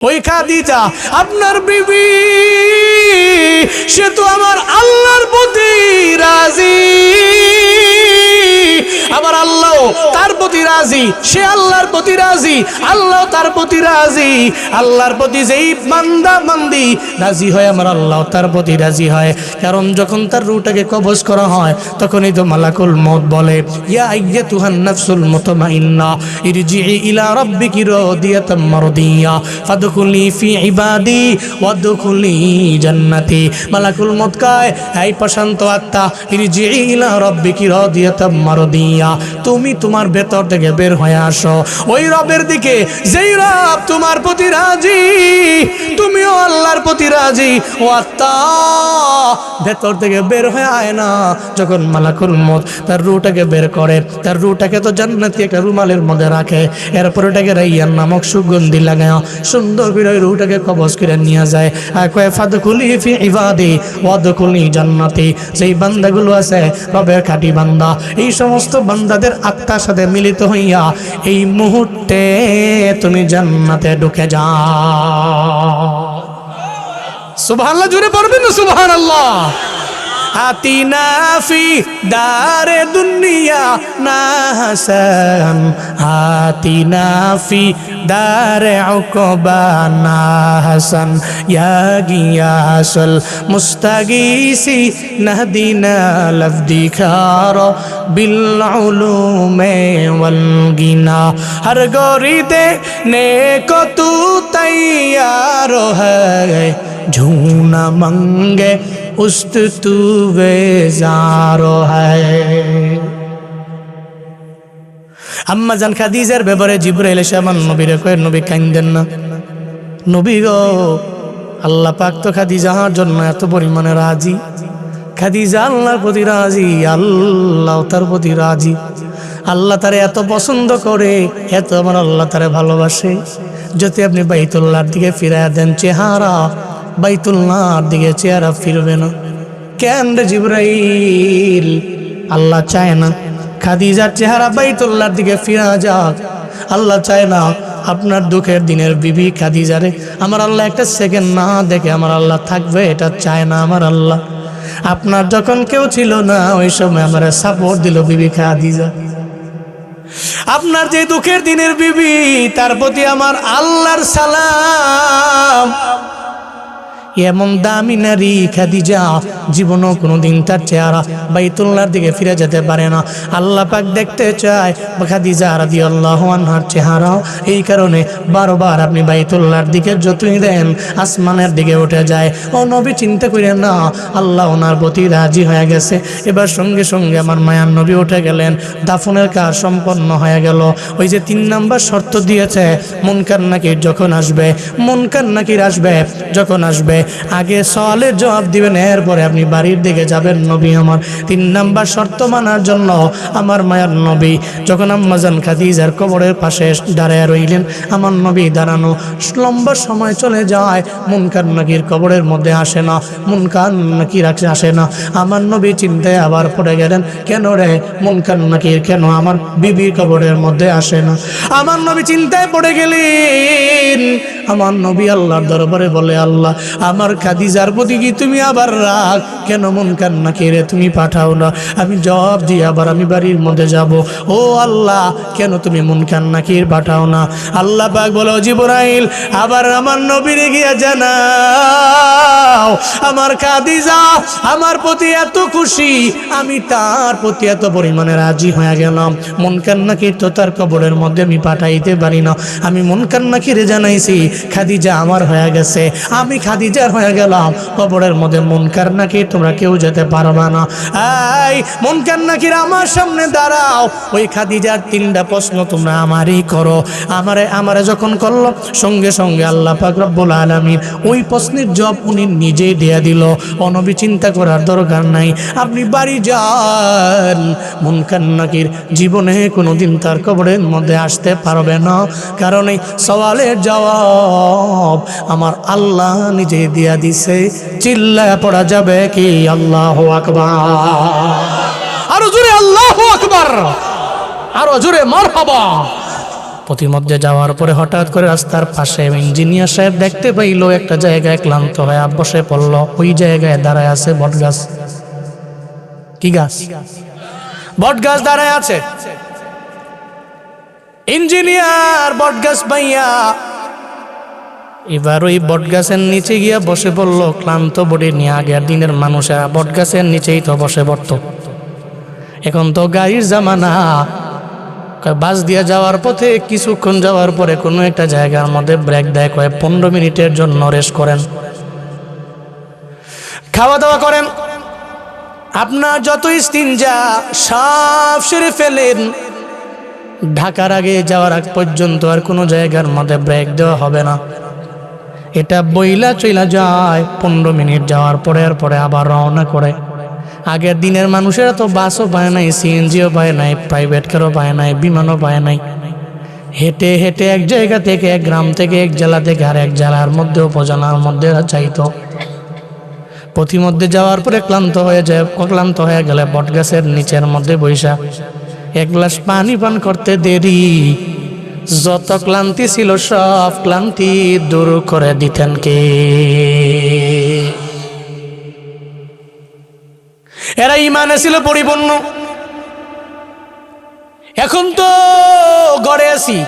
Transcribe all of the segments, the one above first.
ওই খাদিজা আপনার বিবি, সে তো আমার আল্লাহর প্রতি রাজি, আবার আল্লাহ তার প্রতি রাজি, সে আল্লাহর প্রতি রাজি, আল্লাহ তার প্রতি রাজি। আল্লাহর প্রতি যেই বান্দা বান্দি রাজি হয়, আমার আল্লাহ তার প্রতি রাজি হয়। কারণ যখন তার রূহটাকে কবজ করা হয়, তখনই তো মালাকুল মউত বলে, ইয়া আইয়াতুহান নাফসুল মুতমাইন্না ইরজিই ইলা রাব্বিকি রাদিয়াতাম মারদিয়া ফাদখুলি ফি ইবাদি ওয়াদখুলি জান্নাতি। মালাকুল মউত কয়, এই প্রশান্ত আত্মা, ইরজিই ইলা রাব্বিকি রাদিয়াতাম মারদিয়া, তুমি তোমার ভেতর থেকে বের হয়ে আসো ওই রবের দিকে যেই রব তোমার প্রতি রাজি, তুমিও আল্লাহর প্রতি রাজি। ও আত্মা ভেতর থেকে বের হয়ে আয় না। যখন মালাকুল মউত তার রূহটাকে বের করে, তার রূহটাকে তো জান্নাতি একটা রুমালের মধ্যে রাখে, এরপর ওটাকে রাইয়ান নামক সুগন্ধি লাগায় সুন্দর করে রূহটাকে কবজ করে নিয়ে যায়। আর কয় ফাদখুলি ফি ইবাদি ওয়াদখুলি জান্নাতি। যেই বান্দাগুলো আছে রবের খাঁটি বান্দা, এই সমস্ত বান্দাদের আত্মার সাথে মিলিত হইয়া এই মুহূর্তে তুমি জান্নাতে ঢুকে যাও। সুবহানাল্লাহ, জোরে পড়বেন না সুবহানাল্লাহ। আতিনা ফি দারে দুনিয়া না হাসান, আতিনা ফি দারে উকবা না হাসান, ইয়া গিয়াসুল মুস্তাগীসি নাহদিনা লফদিখার বিল উলুমে ওয়াল গিনা। হর গরিদে নেকো তু তৈয়ার है, झूना मंगे उस्त तू बेजारो है। আম্মা জান খাদিজার ব্যাপারে জিবরাইল এসে আমার নবীরে কয়, নবী কাঁদেন না, নবী গো, আল্লাহ পাক তো খাদিজার জন্য এত পরিমাণে রাজি। খাদিজা আল্লাহর প্রতি রাজি, আল্লাহ তার প্রতি রাজি। আল্লাহ তারে এত পছন্দ করে, এত আমার আল্লাহ তারে ভালোবাসে, যদি আপনি বাইতুল্লাহর দিকে ফিরাইয়া দেন চেহারা, বাইতুল্লাহর দিকে চেহারা ফিরবে না। কেন রে জিবরাইল? আল্লাহ চায় না খাদিজার চেহারা বাইতুল্লাহর দিকে ফিরা যাক। আল্লাহ চায় না আপনার দুঃখের দিনের বিবি খাদিজারে আমার আল্লাহ একটা সেকেন্ড না দেখে আমার আল্লাহ থাকবে, এটা চায় না আমার আল্লাহ। আপনার যখন কেউ ছিল না, ওই সময় আমার সাপোর্ট দিল বিবি খাদিজা। আপনার যে দুঃখের দিনের বিবি, তার প্রতি আমার আল্লাহর সালাম। এমন দামি নারী খাদিজা জীবনও কোনোদিন তার চেহারা বাইতুল্লাহর দিকে ফিরে যেতে পারে না। আল্লাহ পাক দেখতে চায় খাদিজা রাদিয়াল্লাহু আনহার চেহারা। এই কারণে বারবার আপনি বাইতুল্লাহর দিকে যতই দেন, আসমানের দিকে উঠে যায়। ও নবী, চিন্তা করেন না, আল্লাহ ওনার প্রতি রাজি হয়ে গেছে। এবার সঙ্গে সঙ্গে আমার মায়ার নবী উঠে গেলেন, দাফনের কাজ সম্পন্ন হয়ে গেল। ওই যে 3 নাম্বার শর্ত দিয়েছে, মুনকার নাকির যখন আসবে, মুনকার নাকির আসবে যখন আসবে, আগে সওয়ালের জবাব দিবেন, এরপরে আপনি বাড়ির দিকে যাবেন। নবী আমার 3 নাম্বার শর্ত মানার জন্য আমার মায়ার নবী যখন আম্মা জান খাদিজার কবরের পাশে দাঁড়ায় রইলেন, আমার নবী দাঁড়ানো লম্বা সময় চলে যায়, মুনকার নাকির কবরের মধ্যে আসে না, মুনকার নাকির আসে না। আমার নবী চিন্তায় আবার পড়ে গেলেন, কেন রে মুনকার নাকির কেন আমার বিবির কবরের মধ্যে আসে না? আমার নবী চিন্তায় পড়ে গেলেন। আমার নবী আল্লাহর দরবারে বলে, আল্লাহ, আমার খাদিজার প্রতি কি তুমি আবার রাগ? কেন মুনকার নাকিরে তুমি পাঠাও না? আমি জবাব দিয়ে আবার আমি বাড়ির মধ্যে যাব। ও আল্লাহ, কেন তুমি মুনকার নাকির পাঠাও না? আল্লাহ পাক বলো, জিবরাইল, আবার আমার নবীরে গিয়া জানাও, আমার খাদিজা আমার প্রতি এত খুশি, আমি তার প্রতি এত পরিমাণে রাজি হয়ে গেলাম। মুনকার নাকির তো তার কবরের মধ্যে আমি পাঠাইতে পারি না। আমি মুনকার নাকিরে জানাইছি খাদিজা আমার হয়ে গেছে, আমি খাদিজার হয়ে গেলাম। কবরের মধ্যে মুনকার নাকির তোমরা কেউ যেতে পারবা না। এই মুনকার নাকির আমার সামনে দাঁড়াও। ওই খাদিজার 3টা প্রশ্ন তোমরা আমারই করো। আমারে যখন করলো, সঙ্গে সঙ্গে আল্লাহ পাক রব্বুল আলামিন ওই প্রশ্নের জবাব উনি নিজেই দিয়ে দিল। নবী চিন্তা করার দরকার নাই, আপনি বাড়ি যান। মুনকার নাকির জীবনে কোনোদিন তার কবরের মধ্যে আসতে পারবে না, কারণ এই সওয়ালের জবাব আমার আল্লাহ নিজে দিয়া দিছে। চিল্লায় পড়া যাবে কি আল্লাহু আকবার? আরো জোরে আল্লাহু আকবার, আরো জোরে মারহাবা। পথিমধ্যে যাওয়ার পরে হঠাৎ করে রাস্তার পাশে ইঞ্জিনিয়ার সাহেব দেখতে পাইল একটা জায়গায় ক্লান্ত হয়ে বসে পড়ল। ওই জায়গায় দাঁড়ায় আছে বটগাছ। কি গাছ? বটগাছ দাঁড়ায় আছে। ইঞ্জিনিয়ার বটগাছ পাইয়া এবার ওই বটগাছের নিচে গিয়া বসে পড়লো ক্লান্ত বডি নিয়ে। আগের দিনের মানুষেরা বটগাছের নিচেই তো বসে পড়তো, এখন তো গাড়ির জামানা। বাস দিয়ে যাওয়ার পথে কিছুক্ষণ যাওয়ার পরে কোনো একটা জায়গার মধ্যে ব্রেক দেয়, কয় 15 মিনিটের জন্য রেস্ট করেন, খাওয়া দাওয়া করেন, আপনার যত ইস্তিনজা সব সেরে ফেলেন। ঢাকার আগে যাওয়ার আগ পর্যন্ত আর কোনো জায়গার মধ্যে ব্রেক দেওয়া হবে না। এটা বইলা চইলা যায়। 15 মিনিট যাওয়ার পরে আবার রওনা করে। আগের দিনের মানুষেরা তো বাসও পায় নাই, সিএনজিও পায় নাই, প্রাইভেট কারও পায় নাই, বিমানও পায় নাই। হেঁটে হেঁটে এক জায়গা থেকে, এক গ্রাম থেকে, এক জেলা থেকে আর এক জেলার মধ্যে, উপজেলার মধ্যে চাইতো। পথিমধ্যে যাওয়ার পরে ক্লান্ত হয়ে গেলে বটগাছের নিচের মধ্যে বৈশা এক গ্লাস পানি পান করতে দেরি। যত ক্লান্তি ছিল সব ক্লান্তি দূর করে দিতেন কে? এরা ইমানে ছিল পরিপূর্ণ। এখন তো ঘরে এসি,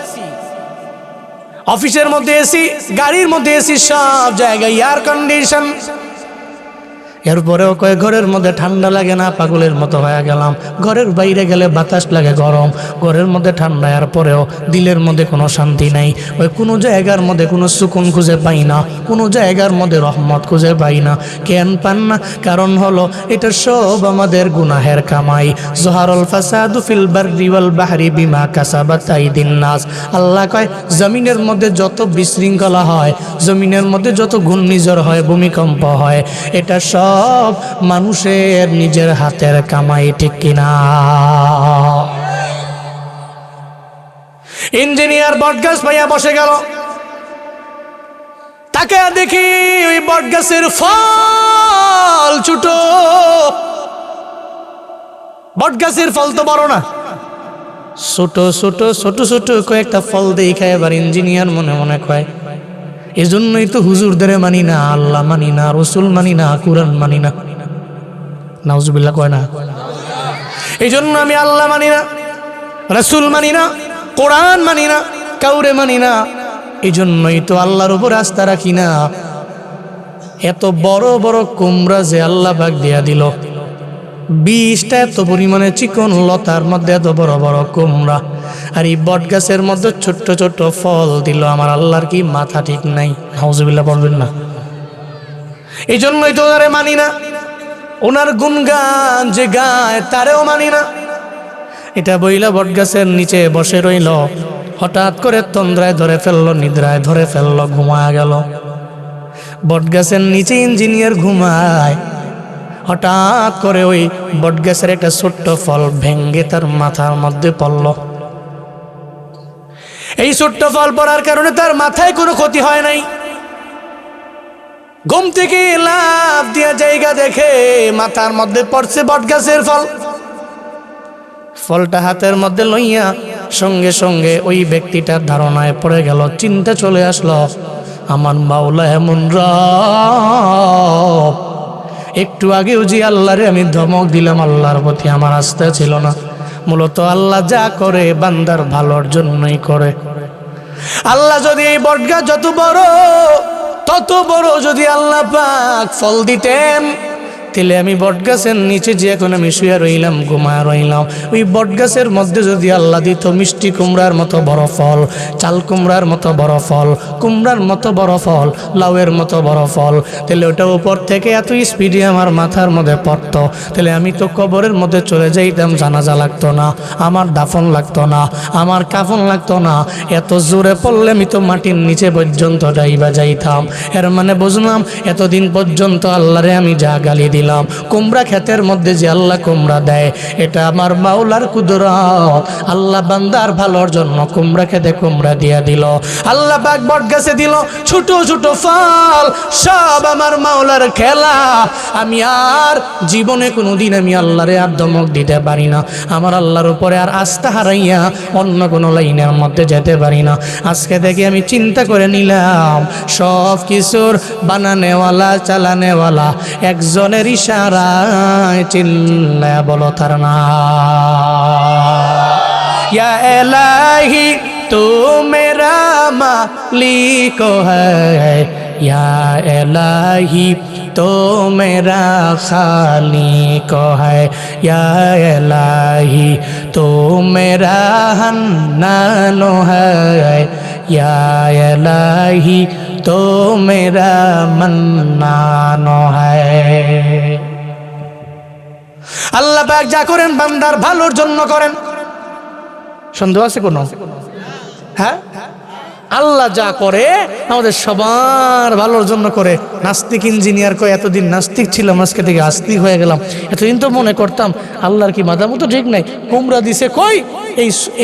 অফিসের মধ্যে এসি, গাড়ির মধ্যে এসি, সব জায়গায় এয়ার কন্ডিশন। এরপরেও কয় ঘরের মধ্যে ঠান্ডা লাগে না, পাগলের মতো হয়ে গেলাম। ঘরের বাইরে গেলে বাতাস লাগে গরম, ঘরের মধ্যে ঠান্ডা। এরপরেও দিলের মধ্যে কোনো শান্তি নাই। ওই কোনো জায়গার মধ্যে কোনো সুকুন খুঁজে পাই না, কোনো জায়গার মধ্যে রহমত খুঁজে পাই না। কেন পান না? কারণ হলো এটা সব আমাদের গুনাহের কামাই। জহারুল ফাসাদু ফিল বাররি ওয়াল বাহরি বিমা কাসাবাত আইদিন নাস। আল্লাহ কয় জমিনের মধ্যে যত বিশৃঙ্খলা হয়, জমিনের মধ্যে যত ঘূর্ণিঝড় হয়, ভূমিকম্প হয়, এটা সব মানুষের নিজের হাতের কামাই, ঠিক কিনা? ইঞ্জিনিয়ার বটগাছ পাইয়া বসে গেল। তাকে দেখি ওই বটগাছের ফল ছোট। বটগাছের ফল তো বড় না, ছোট ছোট ছোট ছোট কয়েকটা ফল দেখে এবার ইঞ্জিনিয়ার মনে মনে কয়, এজন্যই তো হুজুরদের মানি না, আল্লাহ মানি না, রসুল মানি না, কুরআন মানি না। নাউজুবিল্লাহ কয় না? এই জন্য আমি আল্লাহ মানি না, রসুল মানি না, কোরআন মানি না, কাউরে মানি না। এই জন্যই তো আল্লাহর উপর আস্থা রাখি না। এত বড় বড় কুমড়া যে আল্লাহ পাক দিয়া দিল, 20টা এত পরিমাণে চিকন লতার মধ্যে এত বড় বড় কুমড়া, আর এই বট গাছের মধ্যে ছোট্ট ছোট্ট ফল দিল। আমার আল্লাহর কি মাথা ঠিক নাই? নাউজুবিল্লাহ পড়বেন না? এই জন্যই তো ওনারে মানি না। ওনার গুণগান যে গায় তারেও মানি না। এটা বইলা বট গাছের নিচে বসে রইল। হঠাৎ করে তন্দ্রায় ধরে ফেললো, নিদ্রায় ধরে ফেললো, ঘুমায়া গেল। বট গাছের নিচে ইঞ্জিনিয়ার ঘুমায়। হঠাৎ করে ওই বটগাছের একটা ছোট্ট ফল ভেঙ্গে তার মাথার মধ্যে পড়ল। এই ছোট্ট ফল পড়ার কারণে তার মাথায় কোনো ক্ষতি হয় নাই। ঘুম থেকে লাফ দিয়া জায়গা দেখে মাথার মধ্যে পড়ছে বটগাছের ফল। ফলটা হাতের মধ্যে লইয়া সঙ্গে সঙ্গে ওই ব্যক্তিটার ধারণায় পড়ে গেল, চিন্তা চলে আসলো, আমার মাওলা এমন রব, একটু আগেও যে আল্লাহরে আমি ধমক দিলাম, আল্লাহর প্রতি আমার আস্থা ছিল না। মূলত আল্লাহ যা করে বান্দার ভালোর জন্যই করে। আল্লাহ যদি এই বটগাছ যত বড় তত বড় যদি আল্লাহ পাক ফল দিতেন, তাহলে আমি বটগাছের নিচে যে এখন আমি শুয়ে রইলাম, ঘুমায় রইলাম, ওই বটগাছের মধ্যে যদি আল্লাহ দিত মিষ্টি কুমড়ার মতো বড় ফল, চাল কুমড়ার মতো বড় ফল, কুমড়ার মতো বড় ফল, লাউয়ের মতো বড় ফল, তাহলে ওটা উপর থেকে এত স্পিডে আমার মাথার মধ্যে পড়তো, তাহলে আমি তো কবরের মধ্যে চলে যাইতাম, জানাজা লাগতো না, আমার দাফন লাগতো না, আমার কাফন লাগতো না। এত জোরে পড়লে আমি তো মাটির নিচে পর্যন্ত ডাইবা যাইতাম। এর মানে বুঝলাম এতদিন পর্যন্ত আল্লাহরে আমি যা গালি দিই দিলাম। কুমড়া ক্ষেতের মধ্যে যে আল্লাহ কুমড়া দেয়, এটা আমার মাওলার কুদরত। আল্লাহ বান্দার ভালোর জন্য কুমড়া খেতে কুমড়া দিয়া দিল। আল্লাহ পাক বট গাছে দিল ছোট ছোট ফল, সব আমার মাওলার খেলা। আমি আর জীবনে কোনোদিন আমি আল্লাহরে আর ধমক দিতে পারি না, আমার আল্লাহর উপরে আর আস্থা হারাইয়া অন্য কোনো লাইনের মধ্যে যেতে পারি না। আজকে থেকে আমি চিন্তা করে নিলাম, সব কিছুর বানানেওয়ালা চালানেওয়ালা একজনের ইশারায় চিল্লা বলো তার না। ইয়া ইলাহি তু মেরা মালিক হ্যায়, ইয়া ইলাহি তো মেরা খালিক হ্যায়, ইয়া ইলাহি তো মেরা হান্নান হ্যায়, ইয়া ইলাহি তো মেরা মান্নান হ্যায়। আল্লাহ পাক যা করেন বান্দার ভালোর জন্য করেন। সন্দেহ আছে কোনো? হ্যাঁ, আল্লাহ যা করে আমাদের সবার ভালোর জন্য করে। নাস্তিক ইঞ্জিনিয়ার কয় এতদিন নাস্তিক ছিলাম, আজকে থেকে আস্তিক হয়ে গেলাম। এতদিন তো মনে করতাম আল্লাহর কি মাথা মতো ঠিক নাই, কুমড়া দিছে কই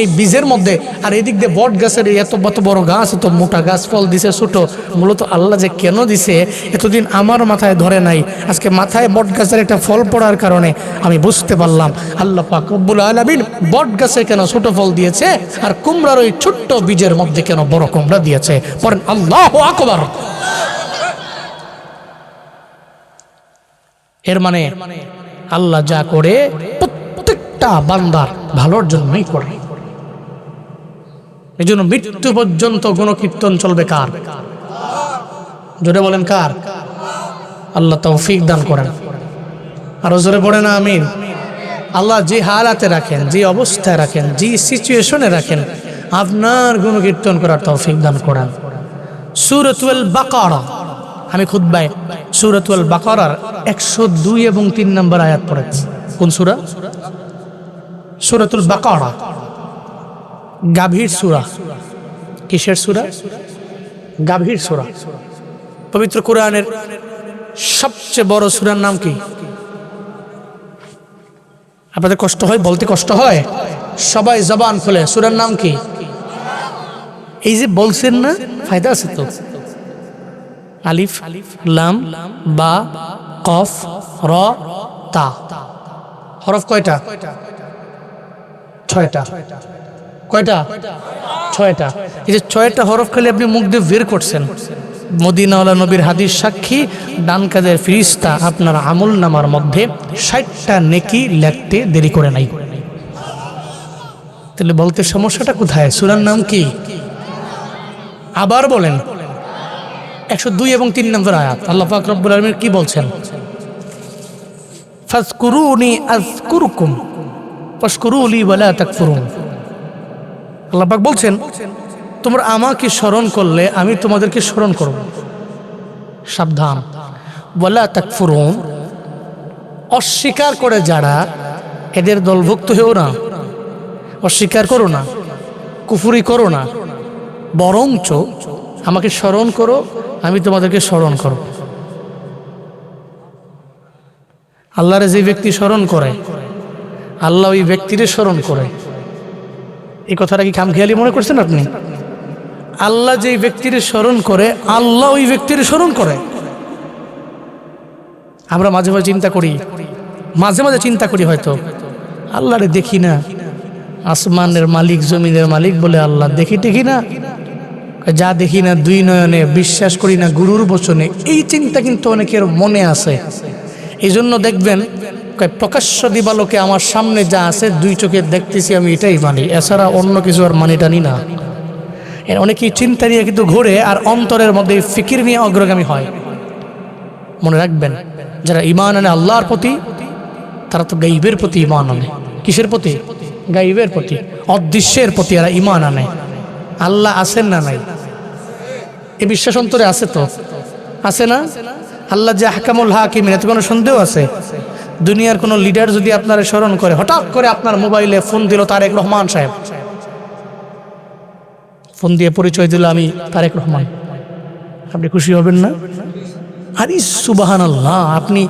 এই বীজের মধ্যে, আর এদিক দিয়ে বট গাছের এত বড় গাছ, এত মোটা গাছ, ফল দিছে ছোট। মূলত আল্লাহ যে কেন দিছে এতদিন আমার মাথায় ধরে নাই, আজকে মাথায় বট গাছের একটা ফল পড়ার কারণে আমি বুঝতে পারলাম আল্লাহ পাক রব্বুল আলামিন বট গাছে কেন ছোট ফল দিয়েছে, আর কুমড়ার ওই ছোট্ট বীজের মধ্যে কেন বড় কুমড়া দিয়েছে। পড়েন আল্লাহু আকবার। এর মানে আল্লাহ যা করে প্রত্যেকটা বান্দার ভালোর জন্যই করে। এই জন্য মৃত্যু পর্যন্ত গুণকীর্তন চলবে কার? জোরে বলেন কার? আল্লাহ তৌফিক দান করেন। আরো জোরে পড়েন আমিন। আল্লাহ যে হালাতে রাখেন, যে অবস্থায় রাখেন, যে সিচুয়েশনে রাখেন, আপনার গুণকীর্তন করার তৌফিক দান করেন। সূরাতুল বাকারা, আমি খুতবায় সূরাতুল বাকারার 102 এবং 3 নম্বর আয়াত পড়েছি। কোন সূরা? সূরাতুল বাকারা, গাভীর সূরা। কিসের সূরা? গাভীর সূরা। পবিত্র কোরআনের সবচেয়ে বড় সূরার নাম কি? আপনাদের কষ্ট হয় বলতে? কষ্ট হয়? সবাই জবান খুলে সূরার নাম কি? এই যে বলছেন না, ফায়দা আছে তো। আলিফ লাম বা কফ র তা, হরফ কয়টা? 6টা। কয়টা? 6টা। এই যে 6টা হরফ খালি আপনি মুখ দিয়ে বের করছেন, মদিনাওয়ালা নবীর হাদিস সাক্ষী, ডান কাদের ফেরেশতা আপনার আমল নামার মধ্যে 60টা নেকি লিখতে দেরি করে নাই। তাহলে বলতে সমস্যাটা কোথায়? সূরার নাম কি? আবার বলেন। 102 এবং 3 নম্বর আয়াত আল্লাহ পাক রব্বুল আলামিন কি বলছেন? ফাজকুরুনি আযকুরকুম ওয়াশকুরুলি ওয়ালা তাকফুরুন। আল্লাহ পাক বলছেন তোমরা আমাকে স্মরণ করলে আমি তোমাদেরকে স্মরণ করব। সাবধান, ওয়ালা তাকফুরুন, অস্বীকার করে যারা এদের দলভুক্ত হও না, অস্বীকার করো না, কুফরি করো না, বরঞ্চ আমাকে স্মরণ করো, আমি তোমাদেরকে স্মরণ করব। আল্লাহরে যে ব্যক্তি স্মরণ করে আল্লাহ ওই ব্যক্তিরে স্মরণ করে। এই কথাটা কি খামখেয়ালি মনে করছেন আপনি? আল্লাহ যে ব্যক্তিরে স্মরণ করে আল্লাহ ওই ব্যক্তিরে স্মরণ করে। আমরা মাঝে মাঝে চিন্তা করি হয়তো আল্লাহরে দেখি না, আসমানের মালিক জমিনের মালিক বলে আল্লাহ দেখি না, যা দেখি না 2 নয়নে, বিশ্বাস করি না গুরুর বচনে। এই চিন্তা কিন্তু অনেকের মনে আছে। এই জন্য দেখবেন প্রকাশ্য দিবালোকে আমার সামনে যা আছে 2 চোখে দেখতেছি আমি, এটাই মানি, এছাড়া অন্য কিছু আর মানি টানি না। অনেকেই চিন্তা নিয়ে কিন্তু ঘুরে আর অন্তরের মধ্যে ফিকির নিয়ে অগ্রগামী হয়। মনে রাখবেন যারা ঈমান আনে আল্লাহর প্রতি, তারা তো গাইবের প্রতি ঈমান আনে। কিসের প্রতি? গাইবের প্রতি, অদৃশ্যের প্রতি এরা ঈমান আনে। আল্লাহ আছেন না নাই? এই বিশ্বাস অন্তরে আছে তো? আছে না? আল্লাহ যে আহকামুল হাকিমিন, এতে কোনো সন্দেহ আছে? দুনিয়ার কোনো লিডার যদি আপনারা স্মরণ করে, হঠাৎ করে আপনার মোবাইলে ফোন দিল তারেক রহমান সাহেব, ফোন দিয়ে পরিচয় দিল আমি তারেক রহমান, আপনি খুশি হবেন না? আরে সুবহানাল্লাহ, আপনি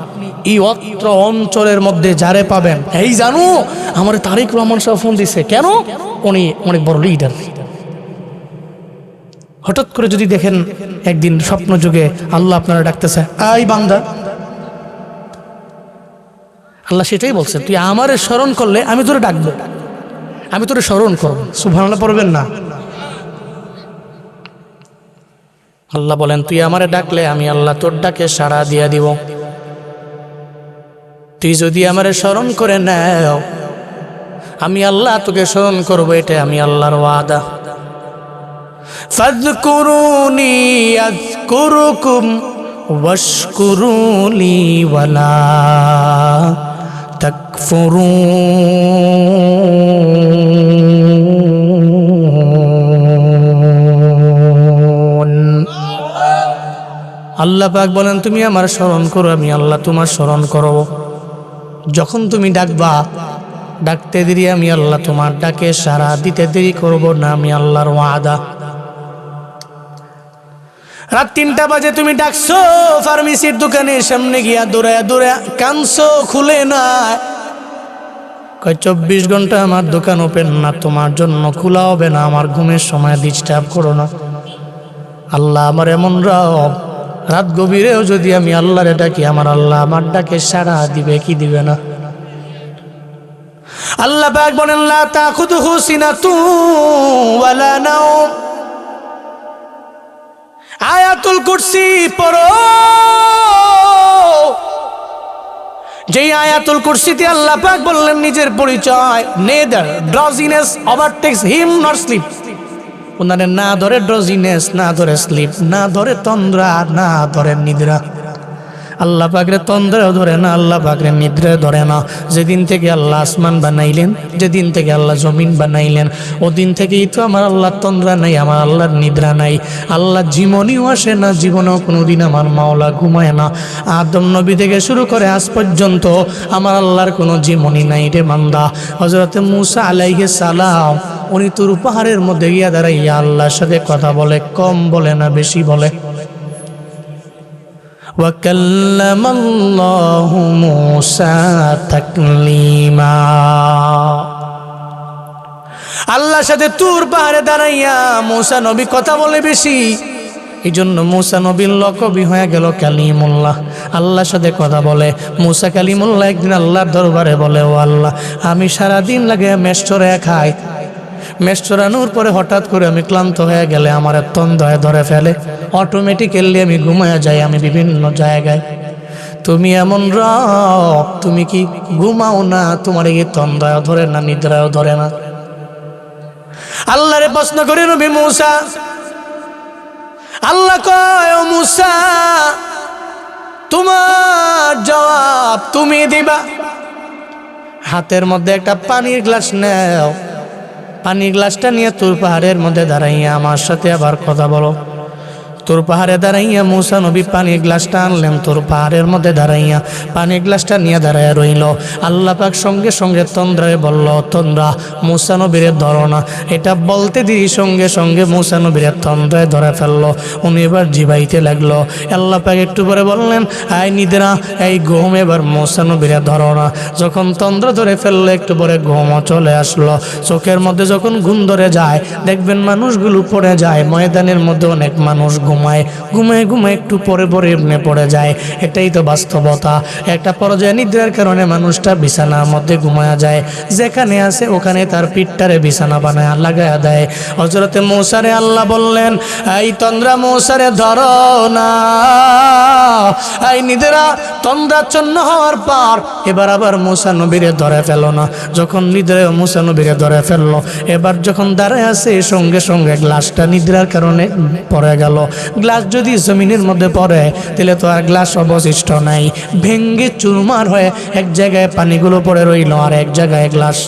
এই অত্র অঞ্চলের মধ্যে যারে পাবেন, এই জানো আমার তারেক রহমান সাহেব ফোন দিছে, কেন? উনি অনেক বড় লিডার। হঠাৎ করে যদি দেখেন একদিন স্বপ্ন যুগে আল্লাহ আপনারা ডাকতেছে, আই বান্দা, আল্লাহ সেটাই বলছে, তুই আমারে স্মরণ করলে আমি তোরে ডাকবো, আমি তোরে স্মরণ করবো। সুবহানাল্লাহ পড়বেন না? আল্লাহ বলেন, তুই আমারে ডাকলে আমি আল্লাহ তোর ডাকে সাড়া দিয়া দিব। তুই যদি আমারে স্মরণ করে নাও, আমি আল্লাহ তোকে স্মরণ করবো, এটা আমি আল্লাহর ওয়াদা। ফাযকুরুনি আযকুরুকুম ওয়াশকুরুলি ওয়ালা তাকফুরুন। আল্লাহ পাক বলেন, তুমি আমার স্মরণ করো, আমি আল্লাহ তোমার স্মরণ করব। যখন তুমি ডাকবা, ডাকতে দেরি আমি আল্লাহ তোমার ডাকে সাড়া দিতে দেরি করব না, আমি আল্লাহর ওয়াদা। রাত 3টা বাজে তুমি ডাকছো, ফার্মেসির দোকানের সামনে গিয়া দৌড়ায় দৌড়ায় কানছো, খুলে না। কয় 24 ঘন্টা আমার দোকান ওপেন না, তোমার জন্য খোলা হবে না, আমার ঘুমের সময় ডিস্টার্ব করো না। আল্লাহ আমার এমন রব, রাত গভীরেও যদি আমি আল্লাহরে ডাকি, আমার আল্লাহ আমার ডাকে সাড়া দিবে কি দিবে না? আল্লাহ পাক বলেন, লা তাখুযুহু সিনাতু ওয়ালা নাওম। আয়াতুল কুরসি পড়ো, যেই আয়াতুল কুরসিতে আল্লাহ পাক বললেন নিজের পরিচয়, neither drowsiness overtakes him not sleep. ওনারে না ধরে ড্রজিনেস, না ধরে স্লিপ, না ধরে তন্দ্রা, না ধরে নিদ্রা। আল্লাহ পাকরে তন্দ্রাও ধরে না, আল্লাহ পাকরে নিদ্রা ধরে না। যেদিন থেকে আল্লাহ আসমান বানাইলেন, যেদিন থেকে আল্লাহ জমিন বানাইলেন, ওদিন থেকেই তো আমার আল্লাহ তন্দ্রা নাই, আমার আল্লাহর নিদ্রা নাই। আল্লাহ জীবনেও আসে না, জীবনেও কোনোদিন আমার মাওলা ঘুমায় না। আদম নবী থেকে শুরু করে আজ পর্যন্ত আমার আল্লাহর কোনো জীবনী নাই রে বান্দা। হযরত মূসা আলাইহিস সালাম, উনি তুর পাহাড়ের মধ্যে গিয়া দাঁড়াইয়া আল্লাহর সাথে কথা বলে, কম বলে না বেশি বলে। وَكَلَّمَ اللَّهُ مُوسَى تَكْلِيمًا। আল্লাহর সাথে তুর পাহাড়ে দাঁড়াইয়া মূসা নবী কথা বলে বেশি, এই জন্য মূসা নবীর লকবি হয়ে গেল কালিমুল্লাহ। আল্লাহর সাথে কথা বলে মূসা কালিমুল্লাহ। একদিন আল্লাহর দরবারে বলে, ও আল্লাহ, আমি সারাদিন লাগে মেষ্টরে খাই, মেষ্টরানোর পরে হঠাৎ করে আমি ক্লান্ত হয়ে গেলে আমার তন্দ্রায় ধরে ফেলে, অটোমেটিক্যালি আমি ঘুমায়া যাই আমি বিভিন্ন জায়গায়। তুমি এমন রব, তুমি কি ঘুমাও না? তোমার এই তন্দ্রায় ধরে না, নিদ্রায় ধরে না? আল্লাহরে প্রশ্ন করে নবী মূসা, আল্লাহ কয়, ও মূসা, তোমার জবাব তুমি দিবা। হাতের মধ্যে একটা পানির গ্লাস নাও, পানির গ্লাসটা নিয়ে তুর পাহাড়ের মধ্যে দাঁড়াইয়া আমার সাথে আবার কথা বলো। তুর পাহাড়ে দাঁড়াইয়া মূসা নবী পানির গ্লাসটা আনলেন, তুর পাহাড়ের মধ্যে দাঁড়াইয়া পানির গ্লাসটা নিয়ে দাঁড়াইয়া রইল। আল্লাহ পাক সঙ্গে সঙ্গে তন্দ্রায় বলল, তন্দ্রা মূসা নবীরে ধরো না। এটা বলতে দিই সঙ্গে সঙ্গে মূসা নবীরে তন্দ্রায় ধরে ফেললো। উনি এবার জিবাইতে লাগলো। আল্লাহ পাক একটু পরে বললেন, আই নিদ্রা, এই ঘুম, এবার মূসা নবীরে ধরো না। যখন তন্দ্রা ধরে ফেললো, একটু পরে ঘুমও চলে আসলো। চোখের মধ্যে যখন ঘুম ধরে যায়, দেখবেন মানুষগুলো পড়ে যায়। ময়দানের মধ্যে অনেক মানুষ ঘুমায়, ঘুমায় ঘুমায় একটু পরে পরে এমনি পড়ে যায়। এটাই তো বাস্তবতা। একটা পর্যায়ে নিদ্রার কারণে মানুষটা বিছানার মধ্যে ঘুমায়া যায়, যেখানে আছে ওখানে তার পিঠটারে বিছানা বানায় লাগায়া দেয়। হযরতে মূসারে আল্লাহ বললেন, এই তন্দ্রা মূসারে ধরো না। এই নিদ্রা তন্দ্রাচ্ছন্ন হওয়ার পর এবার আবার মূসা নবীরে ধরে ফেলো না। যখন নিদ্রায় মূসা নবীরে ধরে ফেললো, এবার যখন দাঁড়ায় আছে সঙ্গে সঙ্গে গ্লাসটা নিদ্রার কারণে পড়ে গেল। গ্লাস যদি জমিনের মধ্যে পড়ে তাহলে তো আর গ্লাস অবশিষ্ট নাই, ভেঙ্গে চুরমার হয়ে এক জায়গায় পানিগুলো পড়ে রইল আর এক জায়গায় গ্লাস।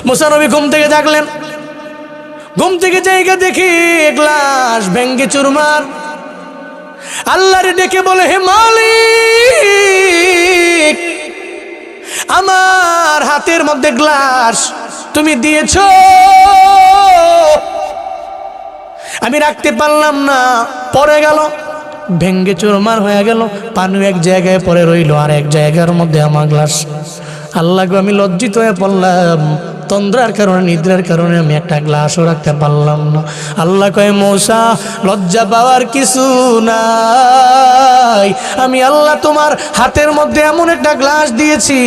মূসা নবী ঘুম থেকে জাগলেন, ঘুম থেকে জায়গা দেখি গ্লাস ভেঙ্গে চুরমার। আল্লাহরে ডেকে বলে, হে মালিক, আমার হাতের মধ্যে গ্লাস তুমি দিয়েছো, আমি রাখতে পারলাম না, পড়ে গেল। ভেঙ্গে চুরমার হয়ে গেল, পানি এক জায়গায় পড়ে রইল, আর এক জায়গার মধ্যে আমার গ্লাস। আল্লাহ গো, আমি লজ্জিত হয়ে পড়লাম, তন্দ্রার কারণে, নিদ্রার কারণে আমি একটা গ্লাসও রাখতে পারলাম না। আল্লাহ কয়, মূসা লজ্জা পাওয়ার কিছু নাই, আমি আল্লাহ তোমার হাতের মধ্যে এমন একটা গ্লাস দিয়েছি,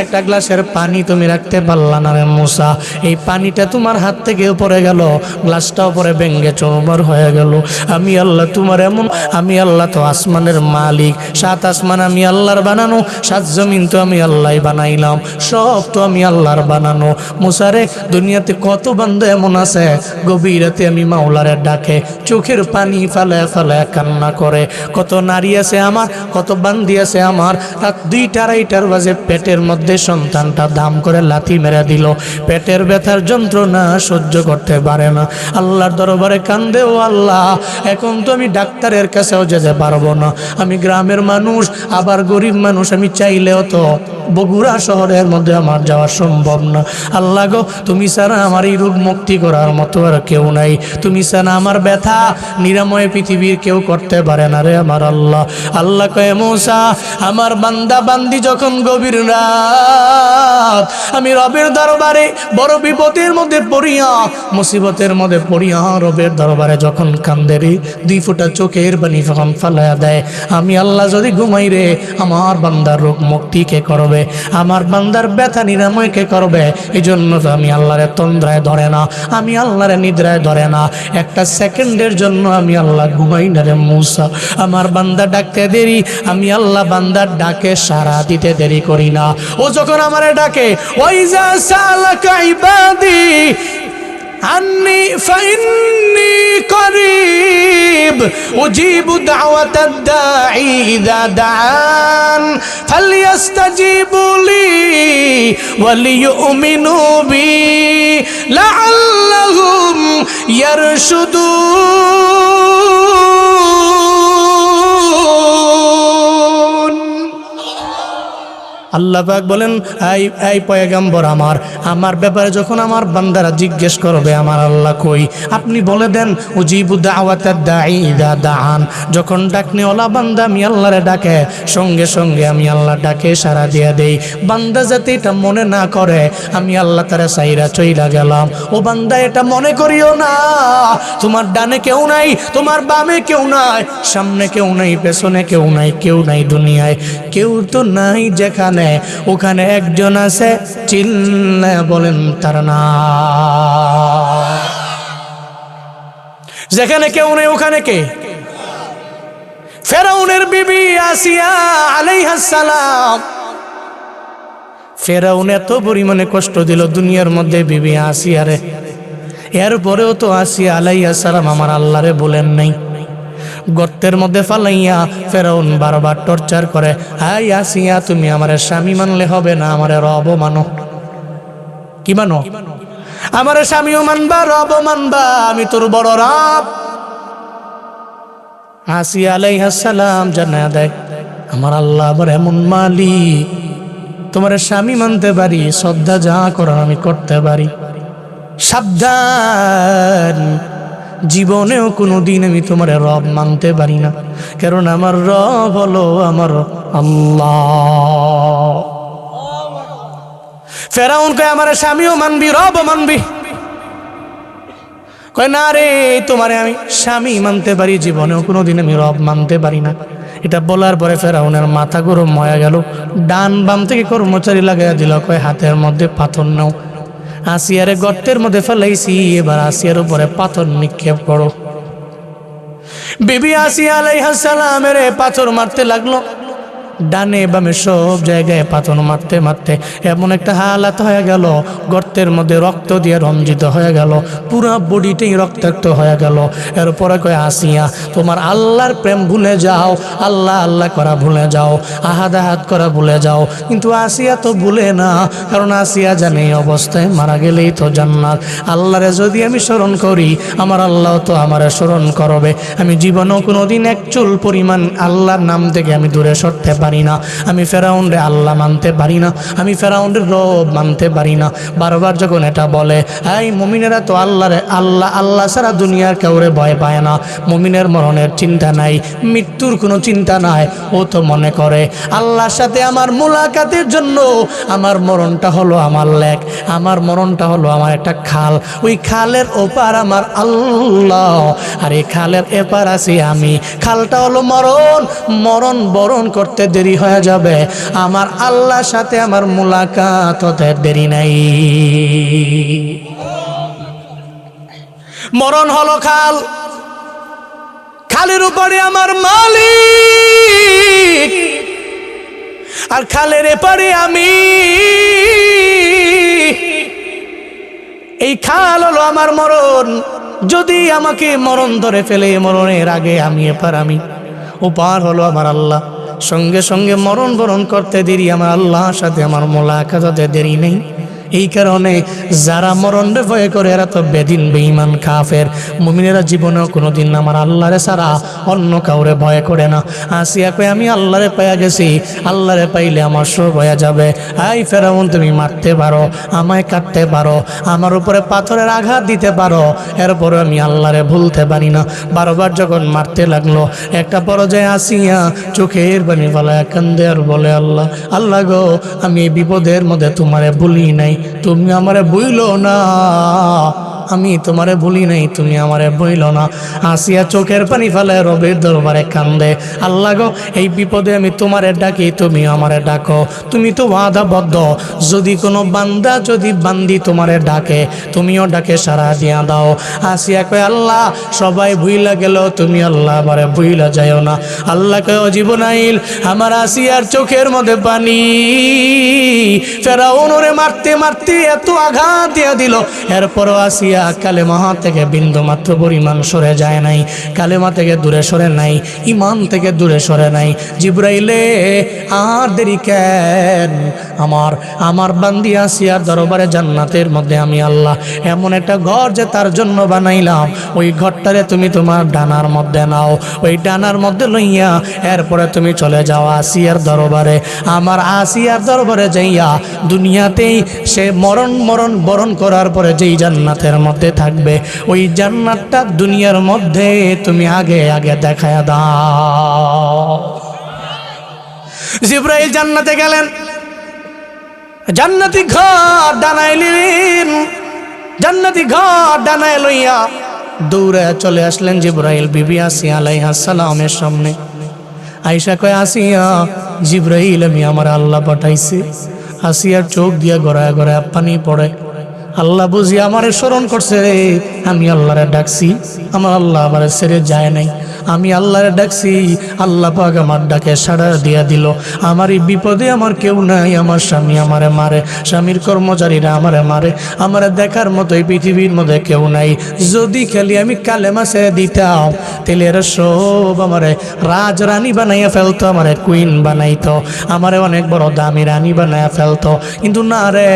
একটা গ্লাসের পানি তুমি রাখতে পারলা না রে মূসা, এই পানিটা তোমার হাত থেকে পড়ে গেল, গ্লাসটাও পরে ভেঙ্গে চৌমার হয়ে গেল। আমি আল্লাহ তোমার এমন, আমি আল্লাহ তো আসমানের মালিক, 7 আসমান আমি আল্লাহর বানানো, 7 জমিন তো আমি আল্লাহই বানাইলাম, সব তো আমি আল্লাহর বানানো। মুসারে, দুনিয়াতে কত বান্দা এমন আছে গভীর রাতে আমি মাওলারে ডাকে, চোখের পানি ফালায় ফালায় কান্না করে। কত নারী আছে আমার, কত বান্দি আছে আমার, রাত 2টা 2:30 বাজে পেটের মধ্যে সন্তানটা দাম করে লাথি মেরে দিল, পেটের ব্যথার যন্ত্রণা সহ্য করতে পারে না, আল্লাহর দরবারে কান্দে, ও আল্লাহ এখন তো আমি ডাক্তারের কাছেও যেতে পারবো না, আমি গ্রামের মানুষ, আবার গরিব মানুষ, আমি চাইলেও তো বগুড়া শহরের মধ্যে আমার যাওয়া সম্ভব না। আল্লাহ গো, তুমি ছাড়া আমার এই রোগ মুক্তি করার মতো আর কেউ নাই, তুমি ছাড়া আমার ব্যথা নিরাময় পৃথিবীর কেউ করতে পারে না রে আমার আল্লাহ। আল্লাহ কয়, মূসা আমার বান্দা বান্দি যখন গভীর রাত আমি রবের দরবারে বড় বিপদের মধ্যে পড়িয়া, মুসিবতের মধ্যে পড়িয়া রবের দরবারে যখন কান্দে রে, 2 ফোঁটা চোখের পানি যখন ফালাইয়া দেয়, আমি আল্লাহ যদি ঘুমাই রে, আমার বান্দার রোগ মুক্তি কে করবে, আমার বান্দার ব্যথা নিরাময় কে করবে? এই জন্য তো আমি আল্লাহরে তন্দ্রায় ধরে না, আমি আল্লাহরে নিদ্রায় ধরে না, একটা সেকেন্ডের জন্য আমি আল্লাহ ঘুমাই না রে মূসা। আমার বান্দা ডাকতে দেরি, আমি আল্লাহ বান্দার ডাকে সাড়া দিতে দেরি করি না। ও যখন আমারে ডাকে, ওয়াইজা সালাকা ইবাদি আন্নি ফাইন্নি করিব উজিবু দাওয়াতাদ দাঈ ইযা দাআন ফালইস্তাজিবু লি ওয়ালিয়ুমিনু বি লাআল্লাহুম ইয়ারশুদুন। আল্লাহ পাক বলেন, এই পয়গম্বর আমার, আমার ব্যাপারে যখন আমার বান্দারা জিজ্ঞেস করবে আমার আল্লাহ কই, আপনি বলে দেন উজিবু দাওয়াতাদ দাঈ ইযা দাআন, যখন ডাকনেওয়ালা বান্দা আমি আল্লাহরে ডাকে, সঙ্গে সঙ্গে আমি আল্লাহ ডাকে সাড়া দিয়ে দেই। বান্দা যাতে এটা মনে না করে আমি আল্লাহ তারা সাইরা চইলা গেলাম, ও বান্দা এটা মনে করিও না, তোমার ডানে কেউ নাই, তোমার বামে কেউ নাই, সামনে কেউ নাই, পেছনে কেউ নাই, কেউ নাই দুনিয়ায়, কেউ তো নাই, যেখানে ওখানে একজন আছে, চিল্লায়া বলেন তার নাম। যেখানে কেউ নেই ওখানে কে? ফেরাউনের বিবি আসিয়া আলাইহিস সালাম। ফেরাউন এত পরিমাণে কষ্ট দিল দুনিয়ার মধ্যে বিবি আসিয়ারে, এরপরেও তো আসিয়া আলাইহিস সালাম আমার আল্লাহরে বলেন নাই। গর্তের মধ্যে ফালাইয়া ফেরাউন বারবার টর্চার করে, হাই আসিয়া তুমি আমার স্বামী মানলে হবে না, আমার রব মানো। কি মানো? আমার স্বামীও মানবা, রব মানবা, আমি তোর বড় রব। আসিয়া আলাইহিস সালাম জানা দেয়, আমার আল্লাহ আবার এমন মালিক, তোমার স্বামী মানতে পারি, শ্রদ্ধা যা করার আমি করতে পারি, সাবধান, জীবনেও কোনোদিন আমি তোমার রব মানতে পারি না, কারণ আমার রব হলো আমার আল্লাহ। ফেরাউন কয়, আমার স্বামীও মানবি, রবও মানবি? কয়, না রে, তোমারে আমি স্বামী মানতে পারি, জীবনেও কোনোদিন আমি রব মানতে পারি না। এটা বলার পরে ফেরাউনের মাথা গরম হয়ে গেল, ডান বাম থেকে কর্মচারী লাগাইয়া দিল, কয় হাতের মধ্যে পাথর নাও, আসিয়ারে গর্তের মধ্যে ফেলাইছি, এবার আসিয়ার উপরে পাথর নিক্ষেপ করো। বিবি আসিয়া আলাইহিস সালামের পাথর মারতে লাগলো, ডানে বামে সব জায়গায় পাথর মারতে মারতে এমন একটা হালাত হয়ে গেল, গর্তের মধ্যে রক্ত দিয়ে রঞ্জিত হয়ে গেল, পুরা বডিটাই রক্তাক্ত হয়ে গেল। এরপরে কয়, আসিয়া তোমার আল্লাহর প্রেম ভুলে যাও, আল্লাহ আল্লাহ করা ভুলে যাও, আহাদ আহাদ করা ভুলে যাও। কিন্তু আসিয়া তো ভুলে না, কারণ আসিয়া জানে এই অবস্থায় মারা গেলেই তো জান্নাত। আল্লাহরে যদি আমি স্মরণ করি, আমার আল্লাহ তো আমারে স্মরণ করবে, আমি জীবনেও কোনোদিন এক চুল পরিমাণ আল্লাহর নাম থেকে আমি দূরে সরতে পারি পারি না, আমি ফেরাউনরে আল্লাহ মানতে পারি না, আমি ফেরাউনের রব মানতে পারি না। বারবার যখন এটা বলে, এই মুমিনেরা তো আল্লাহরে আল্লাহ আল্লাহ ছাড়া দুনিয়ার কাউরে ভয় পায় না, মুমিনের মরণের চিন্তা নাই, মৃত্যুর কোনো চিন্তা নাই। ও তো মনে করে আল্লাহর সাথে আমার মুলাকাতের জন্য আমার মরণটা হলো আমার লেক, আমার মরণটা হলো আমার একটা খাল, ওই খালের ওপার আমার আল্লাহ, আর এই খালের এপার আছি আমি। খালটা হলো মরণ, মরণ বরণ করতে দেরি হয়ে যাবে, আমার আল্লাহর সাথে আমার মুলাকাত হতে দেরি নাই। মরণ হলো খাল, খালের উপরে আমার মালিক, আর খালের এপারে আমি। এই খাল হলো আমার মরণ, যদি আমাকে মরণ ধরে ফেলে, মরণের আগে আমি এপার আমি, ওপার হলো আমার আল্লাহ। সঙ্গে সঙ্গে মরণ বরণ করতে দেরি আমার আল্লাহর সাথে আমার মোলাকাত হতে দেরি নেই। এই কারণে যারা মরণে ভয় করে এরা তো বেদিন বেঈমান কাফের। মুমিনেরা জীবনেও কোনোদিন আমার আল্লাহরে ছাড়া অন্য কাউরে ভয় করে না। আসিয়া কই আমি আল্লাহরে পাইয়া গেছি, আল্লাহরে পাইলে আমার সব হয়ে যাবে। এই ফেরাউন তুমি মারতে পারো, আমায় কাটতে পারো, আমার উপরে পাথরের আঘাত দিতে পারো, এরপরে আমি আল্লাহরে ভুলতে পারি না। বারবার যখন মারতে লাগলো, একটা পর্যায়ে আসিয়া চোখের পানি ফেলায় কান্দে আর বলে, আল্লাহ আল্লাহ গো, আমি এই বিপদের মধ্যে তোমারে ভুলি নাই, তুমি আমারে বইলো না, আমি তোমারে ভুলি নাই, তুমি আমারে বইলো না। আসিয়া চোখের পানি ফেলে রবের দরবারে কান্দে, আল্লাহ গো এই বিপদে আমি তোমারে ডাকি, তুমি আমারে ডাকো, তুমি তো ওয়াদাবদ্ধ, যদি কোনো বান্দা যদি বান্দি তোমারে ডাকে তুমিও ডাকে সারা দিয়া দাও। আসিয়া কয় আল্লাহ সবাই ভুইলা গেল, তুমি আল্লাহ আমারে ভুইলা যাইও না। আল্লাহ কয় ও জিবরাইল, আমার আসিয়ার চোখের মধ্যে পানি, ফেরাউন ওরে মারতে মারতে এত আঘাত দিয়া দিল, এরপরও আসিয়া কালেমা থেকে বিন্দু মাত্র পরিমাণ সরে যায় নাই, কালেমা থেকে দূরে সরে নাই, ইমান থেকে দূরে সরে নাই। জিবরাইলে আর দেরি কেন, আমার বান্দি আসিয়ার দরবারে জান্নাতের মধ্যে আমি আল্লাহ এমন একটা ঘর যে তার জন্য বানাইলাম, ওই ঘরটারে তুমি তোমার ডানার মধ্যে নাও, ওই ডানার মধ্যে লইয়া এরপরে তুমি চলে যাও আসিয়ার দরবারে। আমার আসিয়ার দরবারে যাইয়া দুনিয়াতেই সে মরণ বরণ করার পরে যেই জান্নাতের মধ্যে থাকবে, ওই জান্নাতটা দুনিয়ার মধ্যে তুমি আগে আগে দেখায়া দাও। জিবরাইল জান্নাতে গেলেন, জান্নাতি ঘর ডানাইলেন, জান্নাতি ঘর ডানায় লইয়া দৌড়ে চলে আসলেন জিবরাইল বিবি আসিয়া আলাইহিস সালামের সামনে। আয়েশা কয়, আসিয়া জিবরাইল আমি আমার আল্লাহ পাঠাইছে। আসিয়ার চোখ দিয়া গড়ায় গড়ায় পানি পড়ে, আল্লাহ বুঝি আমারে স্মরণ করছে রে, আমি আল্লাহরে ডাকছি, আমার আল্লাহ আমারে ছেড়ে যায় নাই, আমি আল্লাহরে ডাকছি, আল্লাহ পাক আমার ডাকে সাড়া দিয়া দিল। আমার এই বিপদে আমার কেউ নাই, আমার স্বামী আমারে মারে, স্বামীর কর্মচারীরা আমারে মারে, আমারে দেখার মতো এই পৃথিবীর মধ্যে কেউ নাই। যদি খালি আমি কালেমা ছেড়ে দিতাম তাহলে এরা সব আমারে রাজরানী বানাইয়া ফেলতো, আমারে কুইন বানাইতো, আমারে অনেক বড় দামি রানী বানাইয়া ফেলতো। কিন্তু না রে,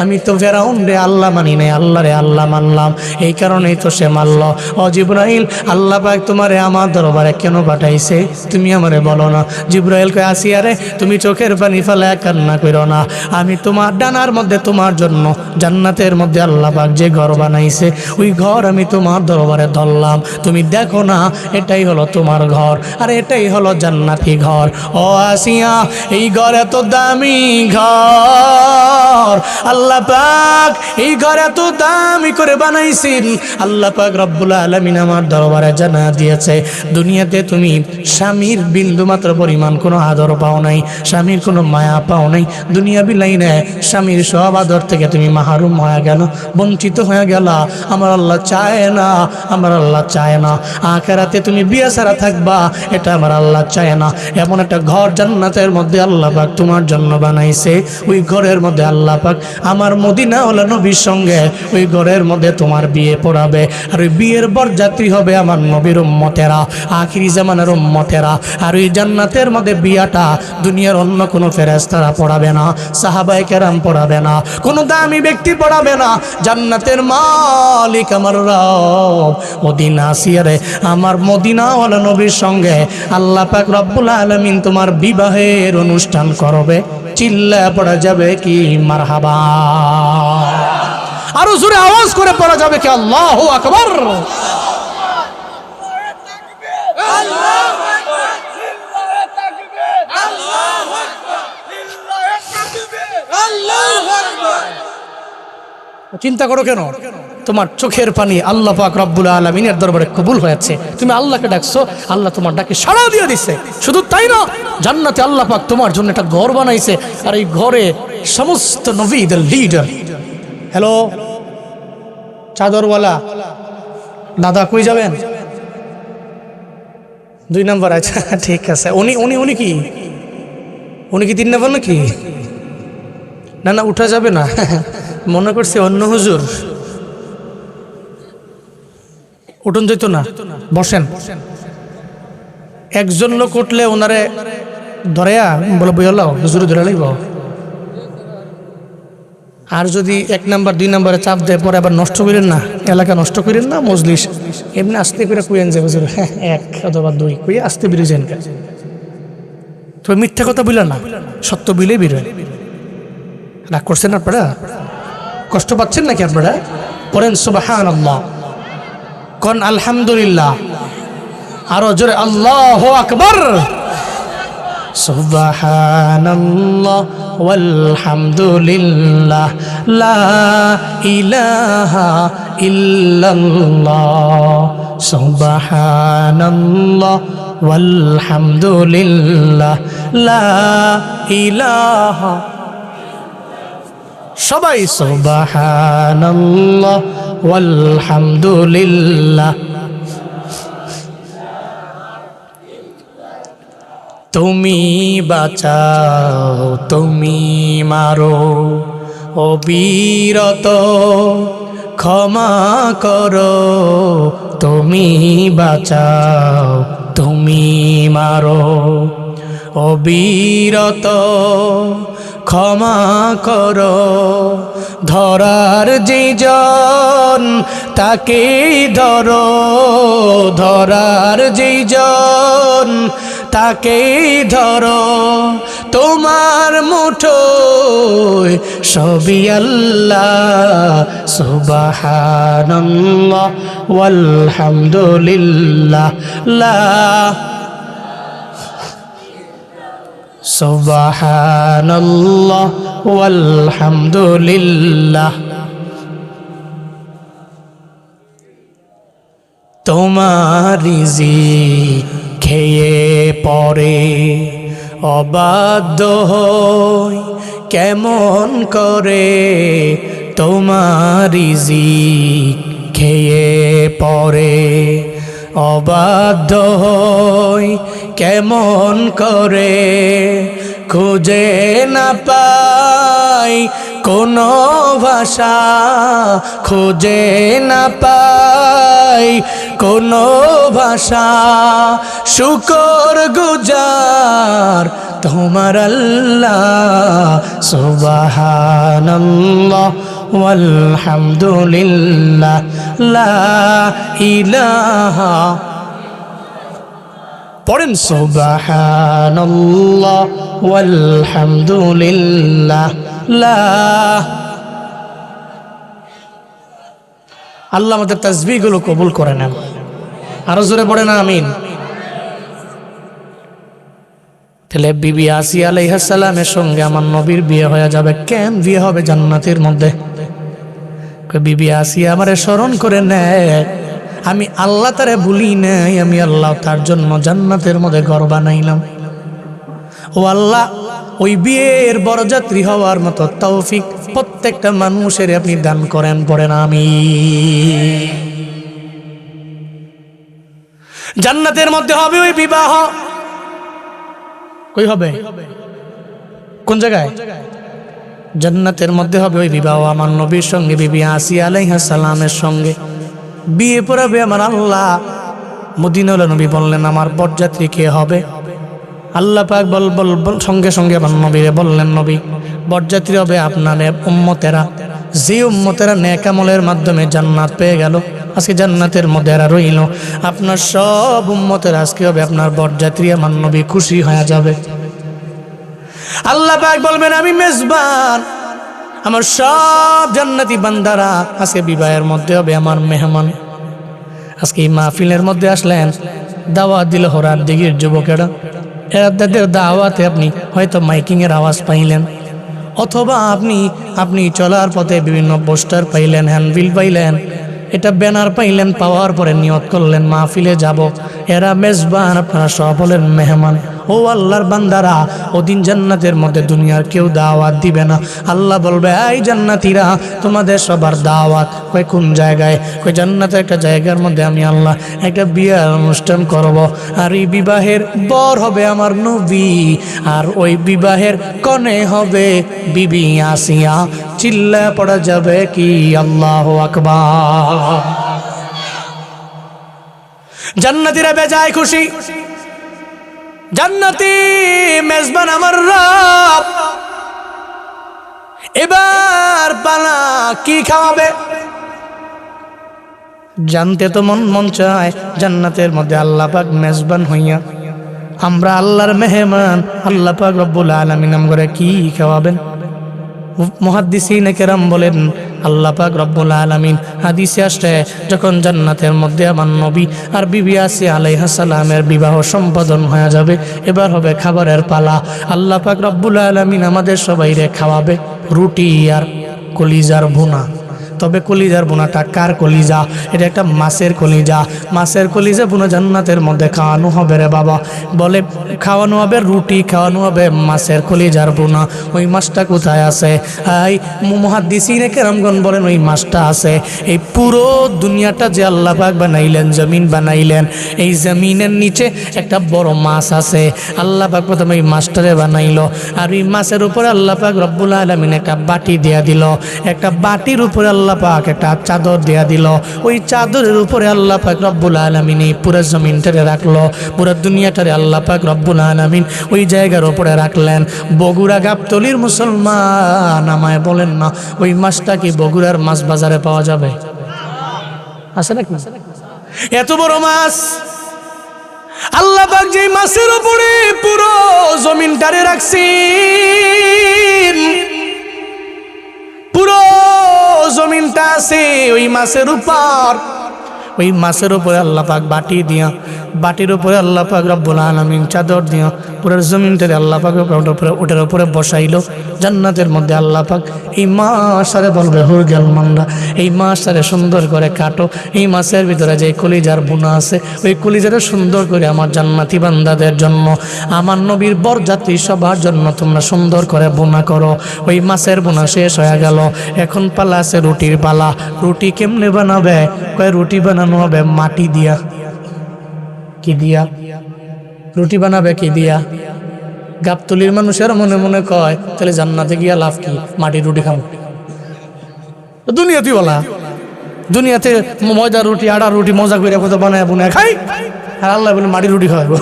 আমি তো ফেরাউন রে আল্লাহ মানি নাই, আল্লাহ রে আল্লাহ মানলাম, এই কারণেই তো সে মারল। ও জিবরাইল, আল্লাহ পাক তোমারে আমার দরবারে কেন পাঠাইছে তুমি আমারে বলো না। জিবরাইল কয়, আসিয়া রে তুমি চোখের পানি ফেলায় কান্না করো না, আমি তোমার ডানার মধ্যে তোমার জন্য জান্নাতের মধ্যে আল্লাহ পাক যে ঘর বানাইছে, ওই ঘর আমি তোমার দরবারে ধরলাম, তুমি দেখো না, এটাই হলো তোমার ঘর, আর এটাই হলো জান্নাতি ঘর। ও আসিয়া, এই ঘর এত দামি ঘর, আল্লাহ পাক এই ঘর এত দামি করে বানাইছেন, আল্লাহ পাক রব্বুল আলামিন আমার দরবারে জানা দিয়েছে, দুনিয়াতে তুমি স্বামীর বিন্দু মাত্র পরিমাণ কোনো আদর পাও নাই, স্বামীর কোনো মায়া পাও নাই, দুনিয়া বিলাইনে স্বামীর সব আদর থেকে তুমি মাহরুম হয়ে গেল, বঞ্চিত হয়ে গেল। আমার আল্লাহ চায় না, আমার আল্লাহ চায় না আখিরাতে তুমি বিয়ে ছাড়া থাকবা, এটা আমার আল্লাহ চায় না। এমন একটা ঘর জান্নাতের মধ্যে আল্লাহ পাক তোমার জন্য বানাইছে, ওই ঘরের মধ্যে আল্লাহ পাক আমার মদিনা ওয়ালা নবীর সঙ্গে ওই ঘরের মধ্যে তোমার বিয়ে পড়াবে, আর ওই বিয়ের বরযাত্রী হবে আমার নবী নবীর উম্মতেরা, আখিরি জামানার উম্মতেরা। আর ওই জান্নাতের মধ্যে বিয়াটা দুনিয়ার অন্য কোনো ফেরেশতারা পড়াবে না, সাহাবায়ে কেরাম পড়াবে না, কোনো দামি ব্যক্তি পড়াবে না। জান্নাতের মালিক আমার রব মদিনা আসিয়ারে আমার মদিনাওয়ালা নবীর সঙ্গে আল্লাহ পাক রব্বুল আলামিন তোমার বিবাহের অনুষ্ঠান করবে। চিল্লা পড়া যাবে কি মারহাবা? আরো জোরে আওয়াজ করে পড়া যাবে কি আল্লাহু আকবার? চিন্তা করো কেন? তোমার চোখের পানি আল্লাহ পাক রব্বুল আলামিনের দরবারে কবুল হয়েছে। তুমি আল্লাহকে ডাকছো, আল্লাহ তোমার ডাকে সাড়া দিয়ে দিছে। শুধু তাই না, জান্নাতে আল্লাহ পাক তোমার জন্য একটা ঘর বানাইছে, আর এই ঘরে সমস্ত নবীদের লিডার। হ্যালো চাদরওয়ালা দাদা, কই যাবেন? 2 নম্বর। আচ্ছা ঠিক আছে। উনি উনি উনি কি উনি কি 3 নম্বর নাকি? না না, উঠা যাবে না। মনে করছি অন্য হুজুর। উঠুন যেত না, বসেন। একজন লোক উঠলে ওনারে ধরেয়া বলে বইয়ালাও হুজুরে ধরে লাগব। আর যদি 1 নাম্বার 2 নম্বরে চাপ দেয় পরে আবার নষ্ট করেন না, এলাকা নষ্ট করেন না, মজলিস এমনি আস্তে করে কুয়েন যে হুজুর 1 অথবা 2 কুয়ে আস্তে বেরিয়ে যান। তো মিথ্যা কথা বললেন না, সত্য বিলে বেরোয়। রাগ করছেন আপনারা? কষ্ট পাচ্ছেন নাকি আপনারা? পড়েন সুবহানাল্লাহ, কোন আলহামদুলিল্লাহ, আরো জোরে আল্লাহু আকবার। সুবহানাল্লাহ ওয়ালহামদুলিল্লাহ লা ইলাহা ইল্লাল্লাহ। সুবহানাল্লাহ ওয়ালহামদুলিল্লাহ লা ইলাহা। সবাই সুবহানাল্লাহ ওয়ালহামদুলিল্লাহ। তুমি বাঁচাও, তুমি মারো, অবিরত ক্ষমা করো। তুমি বাঁচাও, তুমি মারো, অবিরত ক্ষমা করো। ধরার যেজন তাকেই ধরো, ধরার যেজন তাকেই ধরো। তোমার মুঠোয় সবই আল্লাহ। সুবহানাল্লাহ ওয়ালহামদুলিল্লাহ লা। সুবহানাল্লাহ ওয়ালহামদুলিল্লাহ। তোমার রিজিক খেয়ে পরে অবাধ্য হই কেমন করে। তোমার রিজিক খেয়ে পরে অবাধ্য হই কেমন করে। খুঁজে না পাই কোনো ভাষা, খুঁজে না পাই কোনো ভাষা। শুকর গুজার তোমার আল্লাহ। সুবহানাল্লাহ ওয়ালহামদুলিল্লাহ লা ইলাহা। পড়েন সুবহানাল্লাহ ওয়ালহামদুলিল্লাহ লা। আল্লাহ আমাদের তাসবিহগুলো কবুল করে নেন। আরো জোরে পড়েন আমিন। তাহলে বিবি আসিয়া আলাইহিস সালামের সঙ্গে আমার নবীর বিয়ে হয়ে যাবে। কেন বিয়ে হবে জান্নাতের মধ্যে? বিবি আসিয়া আমারে স্মরণ করে নেয়, আমি আল্লাহ তারে ভুলি নাই, আমি আল্লাহ তার জন্য জান্নাতের মধ্যে ঘর বানাইলাম। ও আল্লাহ, ওই বিয়ের বরযাত্রী হওয়ার মতো তৌফিক প্রত্যেকটা মানুষের আপনি দান করেন। পড়েন আমিন। জান্নাতের মধ্যে হবে ওই বিবাহ। কই হবে? কোন জায়গায়? জান্নাতের মধ্যে হবে ওই বিবাহ আমার নবীর সঙ্গে, বিবি আসিয়া আলাইহিস সালামের সঙ্গে বিয়ে পড়াবে আমার আল্লাহ। মদিনার নবী বললেন আমার বরযাত্রী কে হবে? আল্লাহ পাক সঙ্গে সঙ্গে আমার নবীরে বললেন, নবী বরযাত্রী হবে আপনার উম্মতেরা, যে উম্মতেরা নেক আমলের মাধ্যমে জান্নাত পেয়ে গেল, আজকে জান্নাতের মধ্যে এরা রইল, আপনার সব উম্মতের আজকে হবে আপনার বরযাত্রী। আমার নবী খুশি হয়ে যাবে। আল্লাহ পাক বলবেন আমি মেজবান, আমার সব জান্নাতি বান্দারা আজকে বিবাহের মধ্যে হবে আমার মেহমান। আজকে এই মাহফিলের মধ্যে আসলেন, দাওয়াত দিল হরার দিঘির যুবকেরা, এরা তাদের দাওয়াতে আপনি হয়তো মাইকিংয়ের আওয়াজ পাইলেন, অথবা আপনি চলার পথে বিভিন্ন পোস্টার পাইলেন, হ্যান্ডবিল পাইলেন, এটা ব্যানার পাইলেন, পাওয়ার পরে নিয়ত করলেন মাহফিলে যাব। এরা মেজবান, আপনারা সব হলেন মেহমান। ও আল্লাহর বান্দারা, ওদিন জান্নাতের মধ্যে দুনিয়ার কেউ দাওয়াত দিবে না। আল্লাহ বলবে এই জান্নাতীরা তোমাদের সবার দাওয়াত। কই কোন জায়গায়? কই জান্নাতের একটা জায়গার মধ্যে আমি আল্লাহ একটা বিয়ার অনুষ্ঠান করব, আর এই বিবাহের বর হবে আমার নবী, আর ওই বিবাহের কনে হবে বিবি আসিয়া। চিল্লা পড়া যাবে কি আল্লাহু আকবার। জান্নাতীরা বেজায় খুশি, জান্নাতি মেজবান আমার রব। এবার পালা কি খাওয়াবে? জানতে তো মন চায় জান্নাতের মধ্যে আল্লাহ পাক মেজবান হইয়া আমরা আল্লাহর মেহমান, আল্লাহ পাক রব্বুল আলামিন আমগরে কি খাওয়াবেন? মুহাদ্দিসিনে কেরাম বলেন আল্লাহ পাক রব্বুল আলামিন হাদিসে আসছে, যখন জান্নাতের মধ্যে আমার নবী আর বিবি আসিয়া আলাইহিস সালামের বিবাহ সম্পাদন হয়ে যাবে, এবার হবে খাবারের পালা। আল্লাহ পাক রব্বুল আলামিন আমাদের সবাইরে খাওয়াবে রুটি আর কলিজার ভুনা। তবে কলিজার বোনাটা কার কলিজা? এটা একটা মাছের কলিজা। মাছের কলিজা বোনা জান্নাতের মধ্যে খাওয়ানো হবে রে বাবা। বলে খাওয়ানো হবে রুটি, খাওয়ানো হবে মাছের কলিজার বোনা। ওই মাছটা কোথায় আছে? এই মুহাদ্দিসিনে কেরামগণ বলেন ওই মাছটা আছে এই পুরো দুনিয়াটা যে আল্লাহ পাক বানাইলেন, জমিন বানাইলেন, এই জমিনের নিচে একটা বড় মাছ আছে। আল্লাহ পাক প্রথমে এই মাছটারে বানাইলো, আর এই মাছের উপরে আল্লাহ পাক রব্বুল আলামিন একটা বাটি দিয়া দিল। একটা বাটির উপরে আল্লাহ পাক একটা চাদর দেয়া দিল। ওই চাদরের উপরে আল্লাহ পাক রব্বুল আলামিন এই পুরো জমিনটারে রাখলো, পুরো দুনিয়াটারে আল্লাহ পাক রব্বুল আলামিন ওই জায়গার উপরে রাখলেন। বগুড়া গাবতলির মুসলমান আমায় বলেন না, ওই মাছটা কি বগুড়ার মাছ বাজারে পাওয়া যাবে? আছে নাকি? এত বড় মাছ আল্লাহ পাক যে মাছের উপরে পুরো জমিনটারে রাখছেন, পুরো জমিনটা আছে ওই মাছের উপর। ওই মাছের উপরে আল্লাহ পাক বাটি দিয়া, বাটির উপরে আল্লাহ পাক রব্বুল আলামিন চাদর দিয়া পুরো জমিনটারে আল্লাহ পাক ওটার উপরে বসাইলো। জান্নাতের মধ্যে আল্লাহ পাক এই মাছটারে বলবে হুর গেল মান্ডা, এই মাছটারে সুন্দর করে কাটো। এই মাছের ভিতরে যে কলিজার বোনা আছে, ওই কলিজাটা সুন্দর করে আমার জান্নাতি বান্দাদের জন্য, আমার নবীর বরযাত্রী সবার জন্য তোমরা সুন্দর করে বোনা করো। ওই মাছের বোনা শেষ হয়ে গেল, এখন পালা আছে রুটির পালা। রুটি কেমনে বানাবে? কয় রুটি বানানো হবে মাটি দিয়া। কি দিয়া রুটি বানাবে? কি দিয়া? গাবতলির মানুষের মনে মনে কয় তাহলে জান্নাতে গিয়া লাভ কি? মাটির রুটি খাবো। দুনিয়াতে বলা, দুনিয়াতে ময়দার রুটি আড়ার রুটি মজা করে কত বানায় বুনায় খাই, আর আল্লাহ বলে মাটির রুটি খাওয়াবো।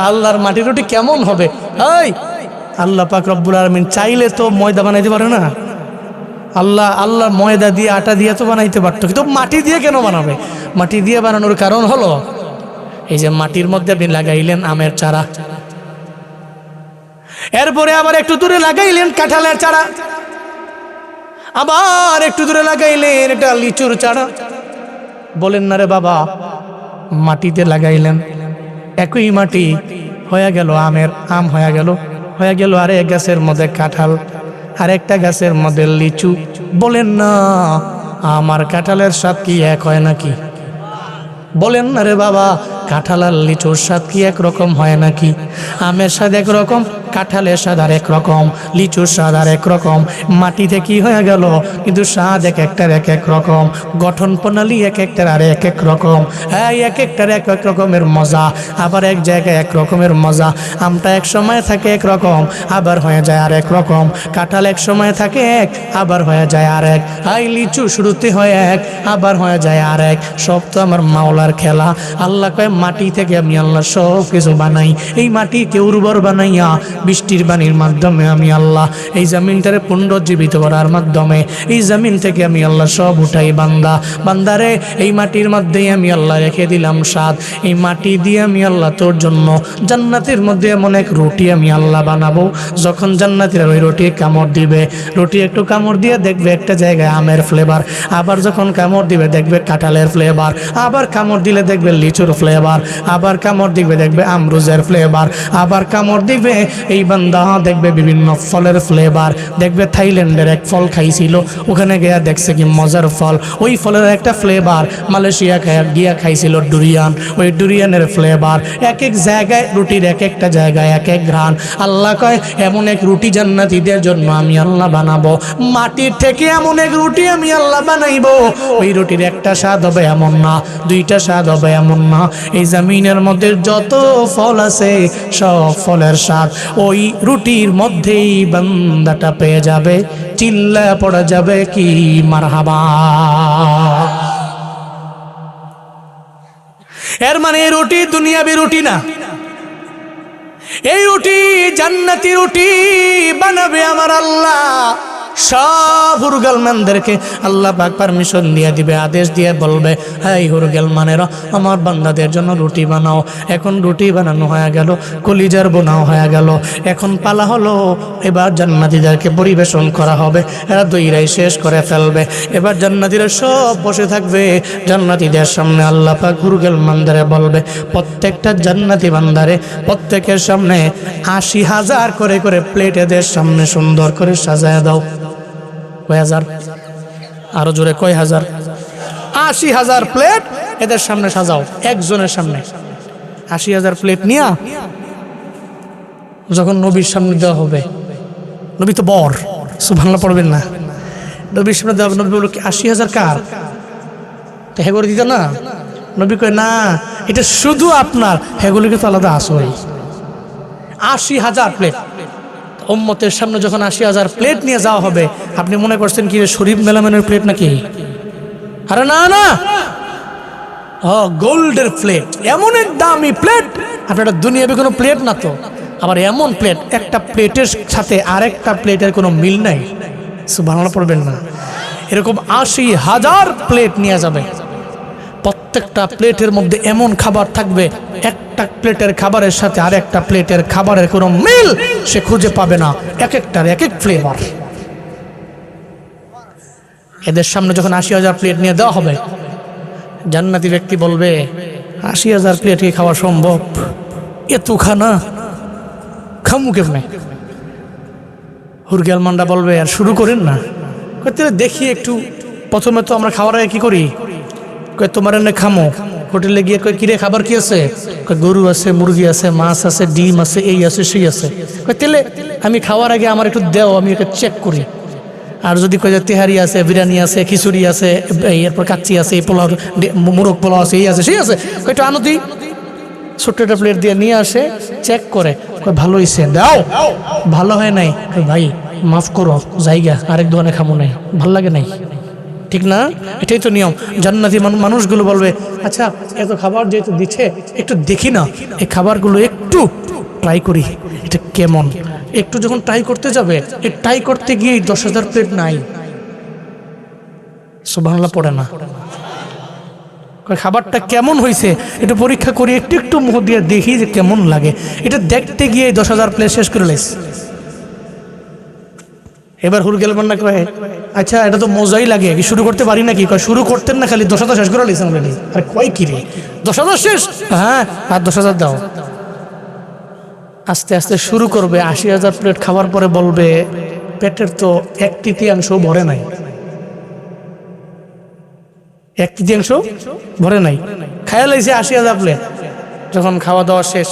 আল্লাহর মাটির রুটি কেমন হবে? আল্লাহ পাক রব্বুল আলামিন চাইলে তো ময়দা বানাইতে পারে না? আল্লাহ ময়দা দিয়ে আটা দিয়ে তো বানাইতে পারতো, কিন্তু মাটি দিয়ে কেন বানাবে? মাটি দিয়ে বানানোর কারণ হলো এই যে মাটির মধ্যে আপনি লাগাইলেন আমের চারা, এরপরে আবার একটু দূরে লাগাইলেন কাঁঠালের চারা, আবার একটু দূরে লাগাইলেন এটা লিচুর চারা। বলেন না রে বাবা, মাটিতে লাগাইলেন একই মাটি হয়ে গেল আমের আম, হয়ে গেল আরে এক গাছের মধ্যে কাঁঠাল, আর একটা গাছের মধ্যে লিচু। বলেন না আমার কাঁঠালের স্বাদ কি এক হয় নাকি? বলেন না রে বাবা, কাঁঠাল আর লিচুর স্বাদ কি একরকম হয় নাকি? আমের স্বাদ একরকম, কাঁঠালের স্বাদ আর একরকম, লিচুর স্বাদ আর একরকম, মাটিতে কি হয়ে গেল, কিন্তু স্বাদ এক একটার এক এক রকম, গঠন প্রণালী এক একটার আর এক এক রকম, হ্যাঁ এক একটার এক এক রকমের মজা, আবার এক জায়গায় এক রকমের মজা। আমটা এক সময় থাকে এক রকম, আবার হয়ে যায় আর এক রকম, কাঁঠাল এক সময় থাকে এক, আবার হয়ে যায় আর এক, আই লিচু শুরুতে হয় এক, আবার হয়ে যায় আর এক। সব তো আমার মাওলার খেলা। আল্লাহ কয় মাটি থেকে আমি আল্লাহ সব কিছু বানাই, এই মাটিকে উর্বর বানাইয়া বৃষ্টির বাণীর মাধ্যমে আমি আল্লাহ এই জমিনটারে পুনরুজ্জীবিত করার মাধ্যমে এই জমিন থেকে আমি আল্লাহ সব উঠাই। বান্দারে এই মাটির মধ্যেই আমি আল্লাহ রেখে দিলাম স্বাদ, এই মাটি দিয়ে আমি আল্লাহ তোর জন্য জান্নাতের মধ্যে এমন এক রুটি আমি আল্লাহ বানাবো, যখন জান্নাতীরা ওই রুটি কামড় দিবে, রুটি একটু কামড় দিয়ে দেখবে একটা জায়গায় আমের ফ্লেভার, আবার যখন কামড় দিবে দেখবে কাঁঠালের ফ্লেভার, আবার কামড় দিলে দেখবে লিচুর ফ্লেভার, আবার কামড় দিবে দেখবে আমরুজের ফ্লেভার, আবার কামড় দিবে এই বান্দা দেখবে বিভিন্ন ফলের ফ্লেভার। দেখবে থাইল্যান্ডের এক ফল খাইছিল, ওখানে গিয়া দেখছে কি মজার ফল, ওই ফলের একটা ফ্লেভার। মালয়েশিয়া গিয়া খাইছিল ডুরিয়ান, ওই ডুরিয়ানের ফ্লেভার। এক এক জায়গায় রুটির এক একটা জায়গায় এক এক ঘ্রাণ। আল্লাহ কয় এমন এক রুটি জান্নাতীদের জন্য আমি আল্লাহ বানাবো, মাটির থেকে এমন এক রুটি আমি আল্লাহ বানাইবো, ওই রুটির একটা স্বাদ হবে এমন না, দুইটা স্বাদ হবে এমন না, এই জমিনের মধ্যে যত ফল আছে সব ফলের স্বাদ ওই রুটির মধ্যেই বান্দাটা পেয়ে যাবে। চিল্লা পড়া যাবে কি মারহাবা। এর মানে এই রুটি দুনিয়াবি রুটি না, এই রুটি জান্নাতি রুটি বানাবে আমার আল্লাহ। সব হুরগালমানদেরকে আল্লাহ পাক পারমিশন দিয়ে দিবে, আদেশ দিয়ে বলবে, হ্যাঁ হুরগালমানেরা আমার বান্দাদের জন্য রুটি বানাও। এখন রুটি বানানো হয়ে গেল, কলিজার বোনাও হয়ে গেল, এখন পালা হলো এবার জান্নাতীদেরকে পরিবেশন করা হবে। এরা দইরাই শেষ করে ফেলবে, এবার জান্নাতীরা সব বসে থাকবে। জান্নাতীদের সামনে আল্লাহ পাক হুরগালমানদেরে বলবে, প্রত্যেকটা জান্নাতি বান্দারে প্রত্যেকের সামনে ৮০,০০০ করে করে প্লেট এদের সামনে সুন্দর করে সাজায় দাও। কয় হাজার? আরো জোরে, কয় হাজার? ৮০,০০০ প্লেট এদের সামনে সাজাও, একজনের সামনে ৮০,০০০ প্লেট নিয়া যখন নবীর সামনে দেওয়া হবে, নবী তো বর, সুবহানাল্লাহ পড়বেন না, নবীর সামনে দেওয়া হবে, নবী বলল কি ৮০,০০০ কার? তো হেগরে দিত না, নবী কয় না এটা শুধু আপনার, হেগুলিকে তো আলাদা আসই। ৮০,০০০ প্লেট উম্মতের সামনে যখন ৮০,০০০ প্লেট নিয়ে যাওয়া হবে, আপনি মনে করছেন কি শরীফ মেলামেনের প্লেট নাকি? আরে না না, গোল্ডের প্লেট, এমন এক দামি প্লেট, আপনারা দুনিয়াবে কোনো প্লেট না তো, আবার এমন প্লেট একটা প্লেটের সাথে আরেকটা প্লেটের কোনো মিল নাই। সুবহানাল্লাহ পড়বেন না। এরকম ৮০,০০০ প্লেট নিয়ে যাবে, প্রত্যেকটা প্লেটের মধ্যে এমন খাবার থাকবে, একটা প্লেটের খাবারের সাথে আরেকটা প্লেটের খাবারের কোনো মিল সে খুঁজে পাবে না, এক একটার এক এক ফ্লেভার। এদের সামনে যখন ৮০,০০০ প্লেট নিয়ে দেওয়া হবে, জান্নাতি ব্যক্তি বলবে ৮০,০০০ প্লেট কি খাওয়া সম্ভব? এত খানা খামু কেমনে? হুরগালমানরা বলবে আর শুরু করেন না। দেখি একটু, প্রথমে তো আমরা খাওয়ার আগে কি করি, তোমার এনে খামো, হোটেলে গিয়ে কয় কিরে খাবার কি আছে, গরু আছে, মুরগি আছে, মাছ আছে, ডিম আছে, এই আছে সেই আছে, তেলে আমি খাওয়ার আগে আমার একটু দেও, আমি এটা চেক করি। আর যদি কয় যে তেহারি আছে, বিরিয়ানি আছে, খিচুড়ি আছে, এরপর কাচ্চি আছে, এই পোলাও, মুরগ পোলাও আছে, এই আছে সেই আছে, একটু আনো দিই। ছোট্ট একটা প্লেট দিয়ে নিয়ে আসে, চেক করে, ভালো হয়েছে দাও, ভালো হয় নাই ভাই মাফ করো, জায়গা আরেক দোকানে খামো নাই, ভাল লাগে নাই। ঠিক না? এটাই তো নিয়ম। জান্নাতি মানুষগুলো বলবে, আচ্ছা এত খাবার যেহেতু দিচ্ছে একটু দেখি না, এই খাবারগুলো একটু ট্রাই করি, এটা কেমন। একটু যখন ট্রাই করতে যাবে, এই ট্রাই করতে গিয়ে ১০,০০০ প্লেট নাই। সুবহানাল্লাহ পড়ে না। খাবারটা কেমন হয়েছে একটু পরীক্ষা করি, একটু একটু মুখ দিয়ে দেখি যে কেমন লাগে। এটা দেখতে গিয়ে ১০,০০০ প্লেট শেষ করে লেস। এবার হুরগালমানরা কয়, আচ্ছা এটা তো মজাই লাগে, কি শুরু করতে পারি নাকি? কয় শুরু করতেন না, খালি ১০,০০০ শেষ করে লিখছেন অলরেডি। আর কয় কি রে ১০,০০০ শেষ? হ্যাঁ, আর ১০,০০০ দাও। আস্তে আস্তে শুরু করবে, ৮০,০০০ প্লেট খাওয়ার পরে বলবে পেটের তো ১/৩ ভরে নাই, ১/৩ ভরে নাই। খায়া লাইছে ৮০,০০০ প্লেট, যখন খাওয়া দাওয়া শেষ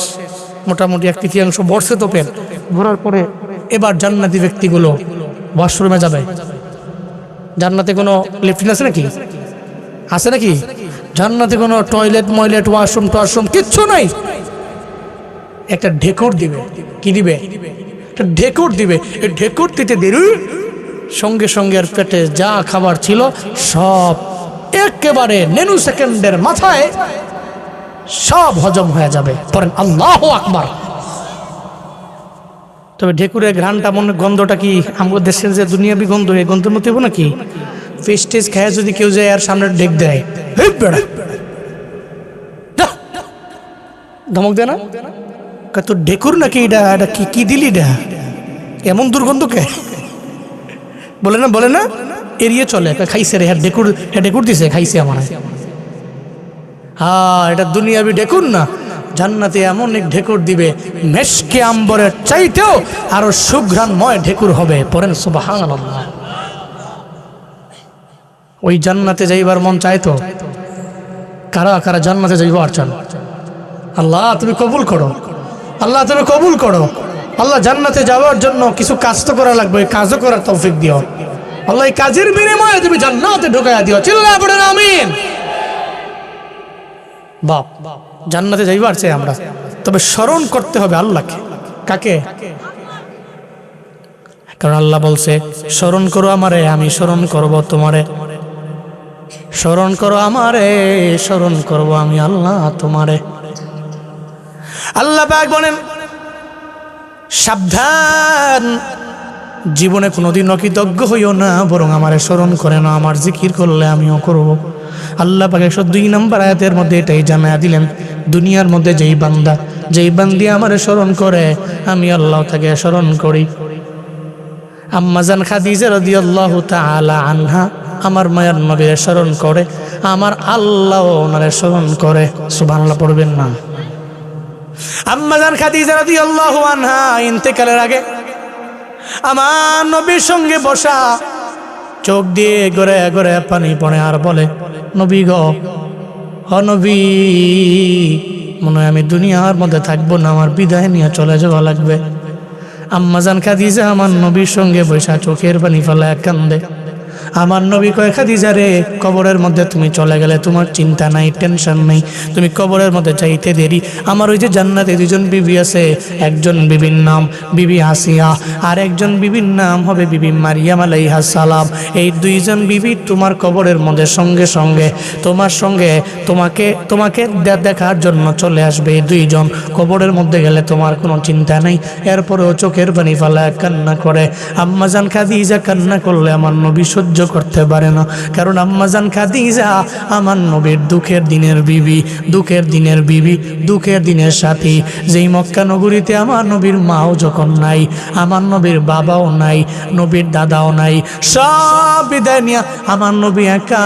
মোটামুটি ১/৩ ভরছে তো পেট, ঘোরার পরে এবার জান্নাতি ব্যক্তিগুলো ওয়াশরুমে যাবে। জান্নাতে কোনো লেট্রিন আছে নাকি? আছে নাকি? জান্নাতে কোনো টয়লেট ময়লেট ওয়াশরুম টশরুম কিচ্ছু নাই। একটা ঢেকুর দিবে। কি দিবে? একটা ঢেকুর দিবে। এই ঢেকুর দিতে দেরি সঙ্গে সঙ্গে আর পেটে যা খাবার ছিল সব একেবারে নেনু সেকেন্ডের মাথায় সব হজম হয়ে যাবে। পড়েন আল্লাহু আকবার। তবে ঢেকুরের ঘ্রাণটা মনে গন্ধটা কি আমাদের দেশের যে দুনিয়াবি গন্ধ, এই গন্ধের মতো হবো নাকি? ফিস টিস খেয়ে যদি কেউ যায় আর সামনে ডেক দেয়, ধমক দেয় না? তো ঢেকুর নাকি এটা? এটা কি দিলি? এটা এমন দুর্গন্ধ কে? বলে না এড়িয়ে চলে। খাইছে রে, ঢেকুর দিছে, খাইছে আমার। হ্যাঁ, এটা দুনিয়াবি ঢেকুর না। জান্নাতে এমন এক ঢেকুর দিবে, মেশকে আম্বরের চাইতেও আরো সুঘ্রাণময় ঢেকুর হবে। পড়েন সুবহানাল্লাহ। ওই জান্নাতে যাইবার মন চাইতো? কারা কারা জান্নাতে যাইবার চান? আল্লাহ তুমি কবুল করো, আল্লাহ তুমি কবুল করো। আল্লাহ জান্নাতে যাওয়ার জন্য কিছু কাজ তো করা লাগবে, কাজও করার তৌফিক দিও আল্লাহ। এই কাজের বিনিময়ে তুমি জান্নাতে ঢুকাইয়া দিও। চিল্লায়া পড়েন আমিন। বাপ জান্নাতে যাইবার চাই আমরা, তবে স্মরণ করতে হবে আল্লাহকে। কাকে? কারণ আল্লাহ বলছে স্মরণ করো আমারে, আমি স্মরণ করব তোমারে। স্মরণ করো আমারে, স্মরণ করব আমি আল্লাহ তোমারে। আল্লাহ পাক বলেন সাবধান, জীবনে কোনোদিন অকৃতজ্ঞ হইও না, বরং আমারে স্মরণ করে না। আমার জিকির করলে আমিও করব। আল্লাহ পাক 102 নম্বর আয়াতের মধ্যে এটাই জানায়া দিলেন, দুনিয়ার মধ্যে যেই বান্দা যেই বান্দি আমারে স্মরণ করে, আমি আল্লাহ তাকে স্মরণ করি। আম্মা জান খাদিজা রাদিয়াল্লাহু তাআলা আনহা আমার মায়ের নবীর স্মরণ করে, আমার আল্লাহ ওনারে স্মরণ করে। সুবহানাল্লাহ পড়বেন না? আম্মা জান খাদিজা রাদিয়াল্লাহু আনহা ইন্তেকালের আগে আমার নবীর সঙ্গে বসা, চোখ দিয়ে গড়ে গড়ে পানি পড়ে, আর বলে নবী গো, ও নবী, মনে হয় আমি দুনিয়ার মধ্যে থাকবো না, আমার বিদায় নিয়ে চলে যাওয়া লাগবে। আম্মা জান খাদিজা আমার নবীর সঙ্গে বসা চোখের পানি ফেলায় কান্দে। আমার নবী কয়, খাদিজা রে, কবরের মধ্যে তুমি চলে গেলে তোমার চিন্তা নাই, টেনশন নাই, তুমি কবরের মধ্যে যাইতে দেরি। আমার ওই যে জান্নাতে দুজন বিবি আছে, একজন বিবির নাম বিবি আসিয়া, আর একজন বিবির নাম হবে বিবি মারিয়াম আলাইহা সালাম। এই দুইজন বিবি তোমার কবরের মধ্যে সঙ্গে সঙ্গে তোমার সঙ্গে তোমাকে দেখার জন্য চলে আসবে। এই দুইজন কবরের মধ্যে গেলে তোমার কোনো চিন্তা নেই। এরপরেও চোখের পানি ফেলায় কান্না করে। আম্মা জান খাদিজা কান্না করলে আমার নবী সহ্য করতে পারে না, কারণ আম্মা জান খাদিজা আমার নবীর দুঃখের দিনের বিবি, দুঃখের দিনের বিবি, দুঃখের দিনের সাথী। যেই মক্কা নগরীতে আমার নবীর মাও যখন নাই, আমার নবীর বাবাও নাই, নবীর দাদাও নাই, সব বিদায় নিয়ে আমার নবী একা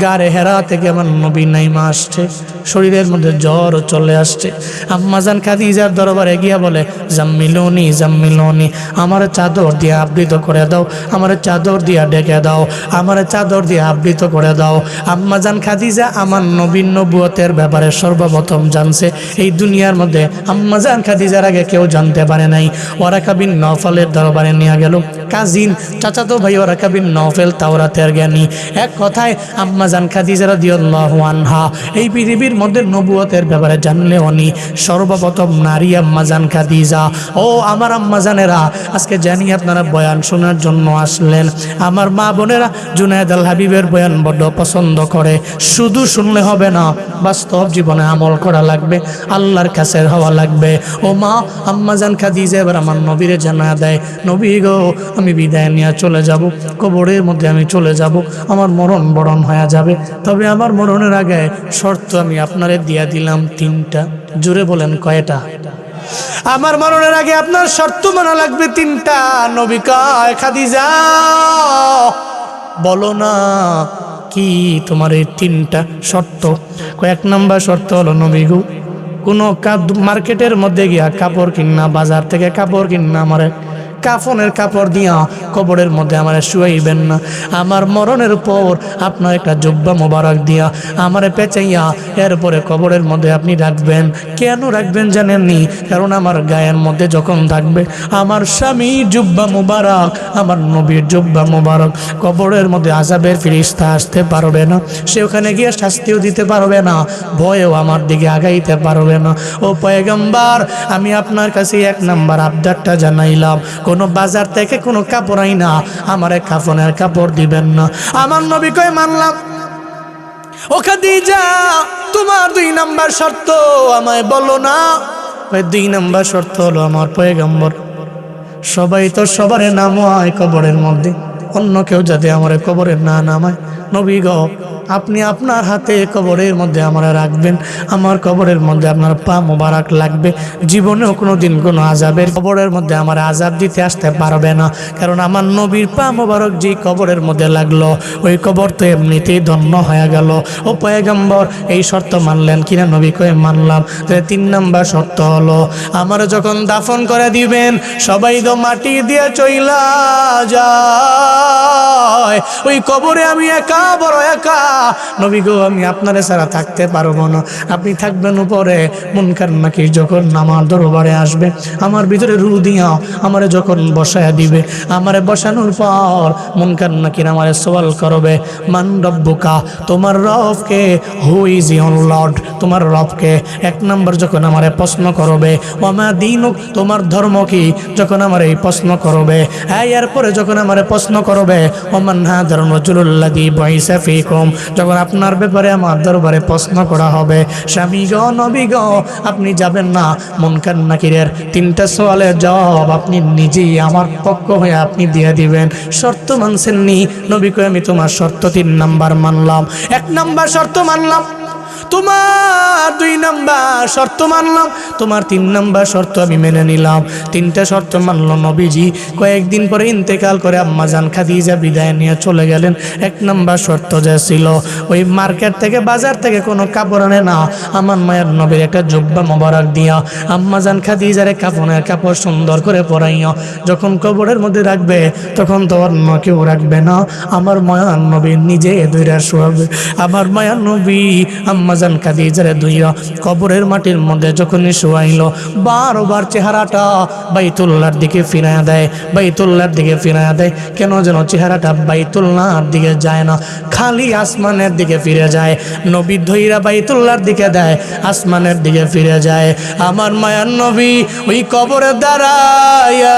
গারে হেরা থেকে আমার নবী নাইমা আসছে, শরীরের মধ্যে জ্বর চলে আসছে। আম্মা জান খাদিজার দরবারে গিয়া বলে, জাম্মিলুনি জাম্মিলুনি, আমার চাদর দিয়ে আবৃত করে দাও, আমার চাদর দিয়া ডেকে দাও, আমার চাদর দিয়ে আবৃত করে দাও। আম্মা জান খাদিজা আমার নবীর নবুয়তের ব্যাপারে সর্বপ্রথম জানছে। এই দুনিয়ার মধ্যে আম্মা জান খাদিজার আগে কেউ জানতে পারে নাই। ওয়ারাকা বিন নওফালের দরবারে নিয়ে গেল, কাজিন চাচাতো ভাই ওয়ারাকা বিন নওফাল তাওরাতের জ্ঞানী। এক কথায় আম্মা জান খাদিজা রাদিয়াল্লাহু আনহা এই পৃথিবীর মধ্যে নবুয়তের ব্যাপারে জানলে উনি সর্বপ্রথম নারী আম্মা জান খাদিজা। ও আমার আম্মা জানেরা, আজকে জানি আপনারা বয়ান শোনার জন্য আসলেন। আমার মা বোনেরা জুনায়েদ আল হাবিবের বয়ান বড্ড পছন্দ করে। শুধু শুনলে হবে না, বাস্তব জীবনে আমল করা লাগবে, আল্লাহর কাছে হওয়া লাগবে। ও মা, আম্মা জান খাদিজা এবার আমার নবীরে জানা দেয়, নবী গো, আমি বিদায় নিয়ে চলে যাব, কবরের মধ্যে আমি চলে যাব, আমার মরণ বরণ হয়ে যাবে। তবে আমার মরণের আগে শর্ত আমি আপনারে দিয়া দিলাম 3টা। জোরে বলেন কয়টা? আমার মরণের আগে আপনার শর্ত মানা লাগবে 3টা। নবী কয়, খাদিজা বলো না কি তোমার এই 3টা শর্ত? কয়েক নাম্বার শর্ত হলো, নবী গো, কোনো মার্কেটের মধ্যে গিয়া কাপড় কিনা, বাজার থেকে কাপড় কিনা আমারে কাফনের কাপড় দিয়া কবরের মধ্যে আমার শুয়াইবেন না, আমার মরণের পর আপনার একটা জুব্বা মোবারক দিয়া আমারে পেঁচাইয়া এরপরে কবরের মধ্যে আপনি রাখবেন। কেন রাখবেন জানেননি? কারণ আমার গায়ের মধ্যে যখন থাকবে আমার স্বামী জুব্বা মোবারক, আমার নবীর জুব্বা মোবারক, কবরের মধ্যে আযাবের ফেরেশতা আসতে পারবে না, সে ওখানে গিয়ে শাস্তিও দিতে পারবে না, ভয়েও আমার দিকে আগাইতে পারবে না। ও পয়গম্বর, আমি আপনার কাছে এক নাম্বার আবদারটা জানাইলাম, কোনো বাজার থেকে কোনো কাপড় আইনা আমারে কাফনের কাপড় দিবেন না। আমার নবী কই মানলাম। ও খাদিজা, তোমার 2 নাম্বার শর্ত আমায় বলো না। ওই 2 নাম্বার শর্ত হলো আমার পয়গম্বর সবাই তো সবারে নামায় কবরের মধ্যে, অন্য কেউ যাতে আমার কবরের না নামায়। নবী গো, আপনি আপনার হাতে কবরের মধ্যে আমরা রাখবেন, আমার কবরের মধ্যে আপনার পা মোবারক লাগবে, জীবনেও কোনো দিন কোনো আযাবের কবরের মধ্যে আমার আযাব দিতে আসতে পারবে না। কারণ আমার নবীর পা মোবারক যেই কবরের মধ্যে লাগলো, ওই কবর তো এমনিতেই ধন্য হয়ে গেল। ও পয়গম্বর, এই শর্ত মানলেন কিনা? নবী কয়ে মানলাম। 3 নাম্বার শর্ত হলো, আমার যখন দাফন করে দিবেন সবাই তো মাটি দিয়ে চইলা যায়, ওই কবরে আমি একা, বড় একা। নবী গো, আমি আপনারে ছাড়া থাকতে পারবো না, আপনি থাকবেন উপরে। মুনকার নাকির যখন আমার দরবারে আসবে, আমার ভিতরে রূহ দিয়া আমারে যখন বসায়া দিবে, আমারে বসানোর পর মুনকার নাকির আমারে সওয়াল করবে, মান রব্বুকা, তোমার রবকে, হু ইজ ইওর লর্ড, তোমার রবকে। 1 নাম্বার যখন আমারে প্রশ্ন করবে, ওমা দীনুক, তোমার ধর্ম কি, যখন আমার এই প্রশ্ন করবে, এরপরে যখন আমারে প্রশ্ন করবে, ওমান হাদার রাজুলুল্লাযী বুইসা ফীকুম, যখন আপনার ব্যাপারে আমার দরবারে প্রশ্ন করা হবে, স্বামী গো, নবী গো, আপনি যাবেন না। মুনকার নাকিরের 3টা সওয়ালের জবাব আপনি নিজেই আমার পক্ষ হয়ে আপনি দিয়ে দিবেন। শর্ত মানছেন নি? নবী কই, আমি তোমার শর্ত 3 নাম্বার মানলাম। 1 নাম্বার শর্ত মানলাম, তোমার 2 নাম্বার শর্ত মানলাম, তোমার 3 নাম্বার শর্ত আমি মেনে নিলাম। 3টা শর্ত মানলো নবীজি। কয়েকদিন পরে ইন্তেকাল করে আম্মা জান খাদিজা বিদায় নিয়ে চলে গেলেন। 1 নাম্বার শর্ত যে ছিল, ওই মার্কেট থেকে, বাজার থেকে কোনো কাপড় আনে না, আমার মায়ের নবীর একটা জুব্বা মোবারক দিয়া আম্মা জান খাদিজারে কাফনের কাপড় সুন্দর করে পরাইয়া যখন কবরের মধ্যে রাখবে, তখন তো অন্য কেউ রাখবে না, আমার মায়ের নবী নিজে ধইরা শোয়াবে। আমার মায়ের নবী আম্মা জান খাদিজারে দুইয়া কবরের মাটির মধ্যে যখনই শোয়াইলো, বারবার চেহারাটা বাইতুল্লাহর দিকে ফিরায়া দেয়, বাইতুল্লাহর দিকে ফিরায়া দেয়। কেন যেন চেহারাটা বাইতুল্লাহর দিকে যায় না, খালি আসমানের দিকে ফিরে যায়। নবী ধইরা বাইতুল্লাহর দিকে দেয়, আসমানের দিকে ফিরে যায়। আমার মায়ার নবী ওই কবরে দাঁড়ায়া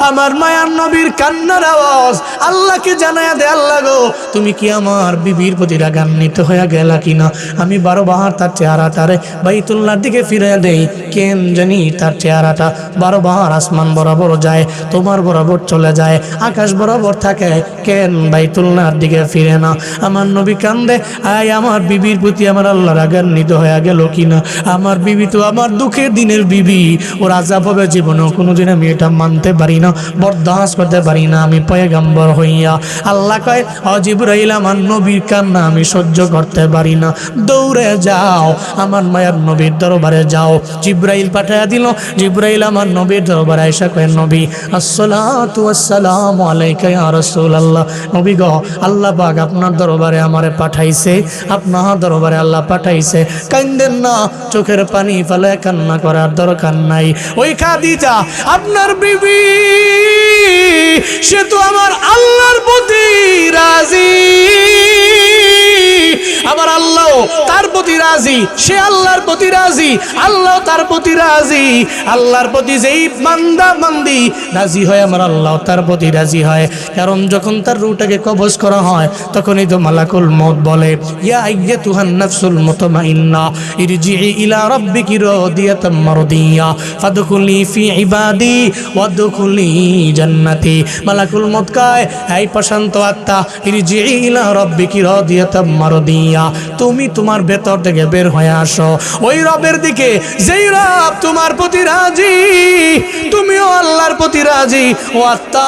আমার মায়ার নবীর কান্নার আওয়াজ আল্লাহকে জানায়া দে, আল্লাহ গো, তুমি কি আমার বিবির প্রতি রাগান্বিত হয়ে গেলা কিনা? আমি 12 বার তার চেহারাটারে বাইতুল্লাহর দিকে ফিরে দেই, কেন জানি তার চেহারাটা 12 বার আসমান বরাবর যায়, তোমার বরাবর চলে যায়, আকাশ বরাবর থাকে, কেন বাইতুল্লাহর দিকে ফিরে না? আমার নবী কান্দে, আয় আমার বিবির প্রতি আমার আল্লাহ রাগান্বিত হয়ে গেল কিনা? আমার বিবি তো আমার দুঃখের দিনের বিবি, ওর আযাব হবে জীবনেও কোনোদিন আমি এটা মানতে পারি না, বরদাস্ত করতে পারি না আমি পয়গম্বর হইয়া। আল্লাহ কয়, ও জিবরাইল, আমার নবীর কান্না আমি সহ্য করতে পারি না, দৌড়ে যাও আমার মায়ের নবীর দরবারে যাও। জিবরাইল পাঠাইয়া দিল। জিবরাইল আমার নবীর দরবারে আয়েশা কয়, নবী, আসসালাতু ওয়াসসালামু আলাইকা ইয়া রাসূলুল্লাহ। নবী গো, আল্লাহ পাক আপনার দরবারে আমারে পাঠাইছে, আপনার দরবারে আল্লাহ পাঠাইছে। কান্দেন না, চোখের পানি ফেলে কান্না করার দরকার নাই। ওই খাদিজা আপনার বিবি, সে তো আমার আল্লাহর প্রতি রাজি, আমার আল্লাহ তার প্রতি রাজি, সে আল্লাহর প্রতি রাজি, আল্লাহ তার প্রতি রাজি। আল্লাহর প্রতি যেই বান্দা বান্দি রাজি হয়, আমার আল্লাহ তার প্রতি রাজি হয়। কারণ যখন তার রূহটাকে কবজ করা হয়, তখনই তো মালাকুল মউত বলে, ইয়া আইয়াতুহান নাফসুল মুতমাইন্না ইরজিই ইলা রাব্বিকি রাদিয়াতাম মারদিয়া ফাদখুলি ফি ইবাদি ওয়াদখুলি জান্নাতি। মালাকুল মউত কয়, এই প্রশান্ত আত্মা, ইরজিই ইলা রাব্বিকি রাদিয়াতাম মারদিয়া, তুমি তোমার ভেতর থেকে বের হয়ে আসো ওই রবের দিকে যেই রব তোমার প্রতি রাজি, তুমিও আল্লাহর প্রতি রাজি। ও আত্মা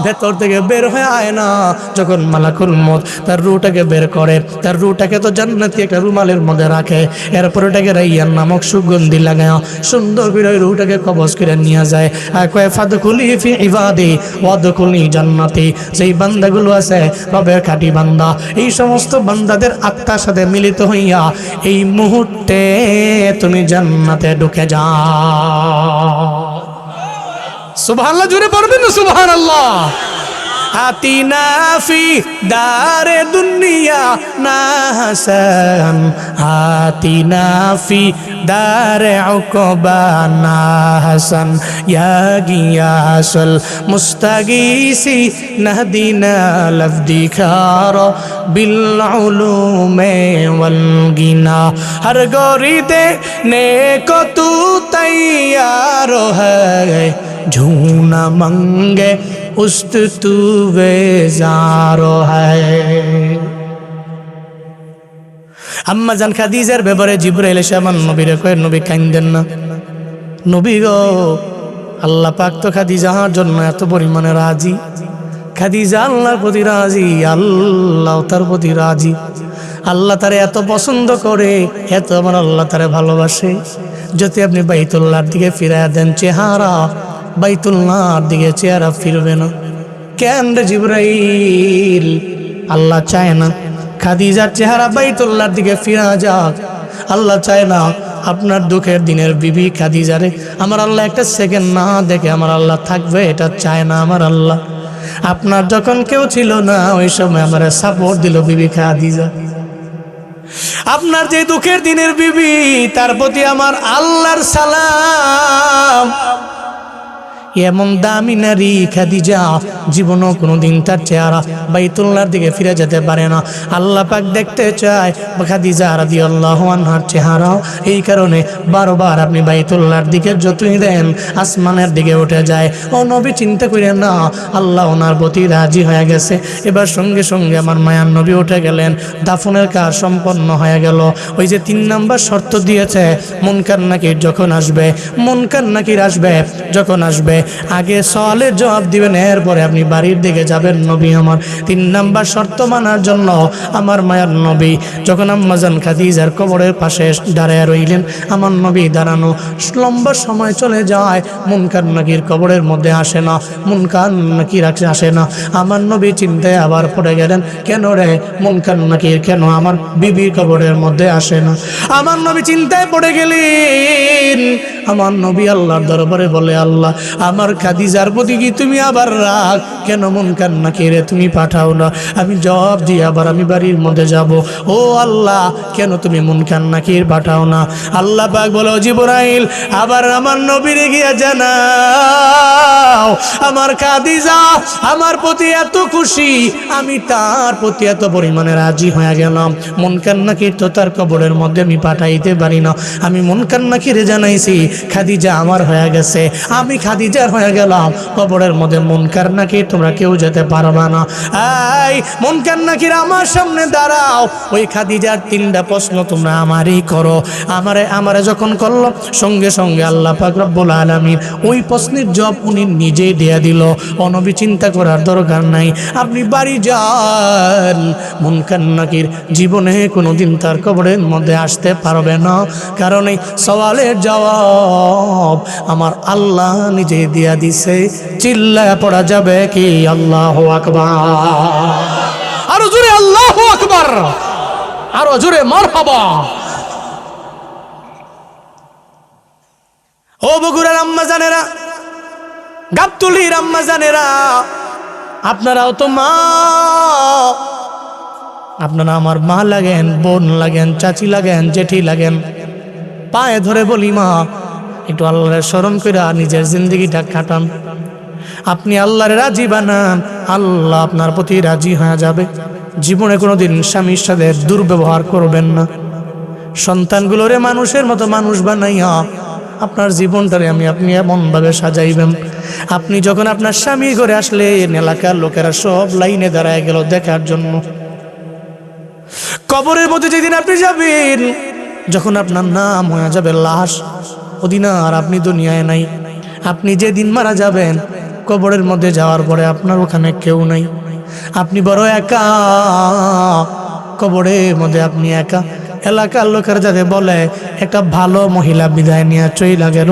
ভেতর থেকে বের হয়ে আয় না। যখন মালাকুল মউত তার রূহটাকে বের করে, তার রূহটাকে তো জান্নাতি একটা রুমালের মধ্যে রাখে, এরপর ওটাকে রাইয়ান নামক সুগন্ধি লাগায় সুন্দর করে ওই রূহটাকে কবজ করে নিয়ে যায়। আর কয় ফাদখুলি ফি ইবাদি ওয়াদখুলি জান্নাতি, যেই বান্দাগুলো আছে রবের খাঁটি বান্দা, এই সমস্ত বান্দাদের আত্মার সাথে মিলিত হইয়া এই মুহূর্তে তুমি জান্নাতে ঢুকে যাও। সুবহানাল্লাহ, জোরে পড়বেন না সুবহানাল্লাহ। আতিনা ফি দারে দুনিয়া না হাসান, আতিনা ফি দারে উকবা না হাসান, ইয়া গিয়াসুল মুস্তাগীসি নাহদিনা লফদিখার বিল উলুমে ওয়াল গিনা, হর গরিদে নেকো তু তৈয়ার है, झूना मंगे उस्त तू बेजारो है। আম্মা জান খাদিজার ব্যাপারে জিবরাইল এসে আমার নবীরে কয়, নবী কাঁদেন না। নবী গো, আল্লাহ পাক তো খাদিজার জন্য এত পরিমাণে রাজি। খাদিজা আল্লাহর প্রতি রাজি, আল্লাহ তার প্রতি রাজি। আল্লাহ তারে এত পছন্দ করে, এত আমার আল্লাহ তারে ভালোবাসে, যদি আপনি বাইতুল্লাহর দিকে ফিরাইয়া দেন চেহারা, বাইতুল্লাহর দিকে চেহারা ফিরবে না। কেন রে জিবরাইল? আল্লাহ চায় না খাদিজার চেহারা বাইতুল্লাহর দিকে ফিরা যাক। আল্লাহ চায় না আপনার দুঃখের দিনের বিবি খাদিজারে আমার আল্লাহ একটা সেকেন্ড না দেখে আমার আল্লাহ থাকবে, এটা চায় না আমার আল্লাহ। আপনার যখন কেউ ছিল না ওই সময় আমার সাপোর্ট দিল বিবি খাদিজা। আপনার যে দুঃখের দিনের বিবি, তার প্রতি আমার আল্লাহর সালাম। এমন দামি নারী খাদিজা জীবনও কোনোদিন তার চেহারা বাইতুল্লাহর দিকে ফিরে যেতে পারে না। আল্লাহ পাক দেখতে চায় খাদিজা রাদিয়াল্লাহু আনহার চেহারা। এই কারণে বারবার আপনি বাইতুল্লাহর দিকে যতই দেন আসমানের দিকে উঠে যায়। ও নবী, চিন্তা করেন না, আল্লাহ ওনার প্রতি রাজি হয়ে গেছে। এবার সঙ্গে সঙ্গে আমার মায়ার নবী উঠে গেলেন, দাফনের কাজ সম্পন্ন হয়ে গেল। ওই যে 3 নাম্বার শর্ত দিয়েছে, মুনকার নাকির যখন আসবে, মুনকার নাকির আসবে যখন আসবে, আগে সওয়ালের জবাব দিবেন, এরপরে আপনি বাড়ির দিকে যাবেন। নবী আমার 3 নাম্বার শর্ত মানার জন্য আমার মায়ার নবী যখন আম্মাজান খাদিজার কবরের পাশে দাঁড়ায় রইলেন, আমার নবী দাঁড়ানো লম্বা সময় চলে যায়, মুনকার নাকির কবরের মধ্যে আসে না, মুনকার নাকির আসে না। আমার নবী চিন্তায় আবার পড়ে গেলেন, কেন রে মুনকার নাকির কেন আমার বিবির কবরের মধ্যে আসে না? আমার নবী চিন্তায় পড়ে গেলেন। আমার নবী আল্লাহর দরবারে বলে, আল্লাহ আমার খাদিজার প্রতি কি তুমি আবার রাগ? কেন মুনকার নাকিরে তুমি পাঠাও না? আমি জবাব দিয়ে আবার আমি বাড়ির মধ্যে যাব। ও আল্লাহ, কেন তুমি মুনকার নাকির পাঠাও না? আল্লাহ পাক বলো, জিবরাইল আবার আমার নবীরে গিয়া জানাও আমার খাদিজা আমার প্রতি এত খুশি, আমি তার প্রতি এত পরিমাণে রাজি হয়ে গেলাম। মুনকার নাকির তো তার কবরের মধ্যে আমি পাঠাইতে পারি না, আমি মুনকার নাকিরে জানাইছি খাদিজা আমার হয়ে গেছে, আমি খাদিজার হয়ে গেলাম। কবরের মধ্যে মুনকার নাকির তোমরা কেউ যেতে পারবা না। এই মুনকার নাকির আমার সামনে দাঁড়াও, ওই খাদিজার 3টা প্রশ্ন তোমরা আমারই করো। আমারে যখন করলো, সঙ্গে সঙ্গে আল্লাহ পাক রব্বুল আলামিন ওই প্রশ্নের জবাব উনি নিজেই দিয়ে দিল। নবী চিন্তা করার দরকার নাই, আপনি বাড়ি যান। মুনকার নাকির জীবনে কোনোদিন তার কবরের মধ্যে আসতে পারবে না, কারণ এই সওয়ালের জবাব আমার আল্লাহ নিজে দিয়া দিছে। চিল্লায়া পড়া যাবে কি আল্লাহু আকবার? আরো জোরে আল্লাহু আকবার, আরো জোরে মারহাবা। ও বগুড়ার আম্মা জানেরা, গাবতলীর আম্মা জানেরা, আপনারাও তো মা, আপনারা আমার মা লাগেন, বোন লাগেন, চাচি লাগেন, জেঠি লাগেন। পায়ে ধরে বলি মা, একটু আল্লাহর স্মরণ করে নিজের জিন্দগিটা কাটান। আপনি আল্লাহর রাজি বানান, আল্লাহ আপনার প্রতি রাজি হয়ে যাবে। জীবনে কোনোদিন স্বামীর সাথে দুর্ব্যবহার করবেন না। সন্তানগুলোরে মানুষের মতো মানুষ বানাইয়া আপনার জীবনটারে আপনি এমনভাবে সাজাইবেন, আপনি যখন আপনার স্বামী ঘরে আসলেন, এলাকার লোকেরা সব লাইনে দাঁড়ায় গেল দেখার জন্য। কবরের মধ্যে যেদিন আপনি যাবেন, যখন আপনার নাম হয়ে যাবে লাশ, ওদিন আর আপনি দুনিয়ায় নাই। আপনি যেদিন মারা যাবেন, কবরের মধ্যে যাওয়ার পরে আপনার ওখানে কেউ নাই, আপনি বড় একা। কবরের মধ্যে আপনি একা। এলাকার লোকের যাতে বলে একটা ভালো মহিলা বিদায় নিয়ে চইলা গেল,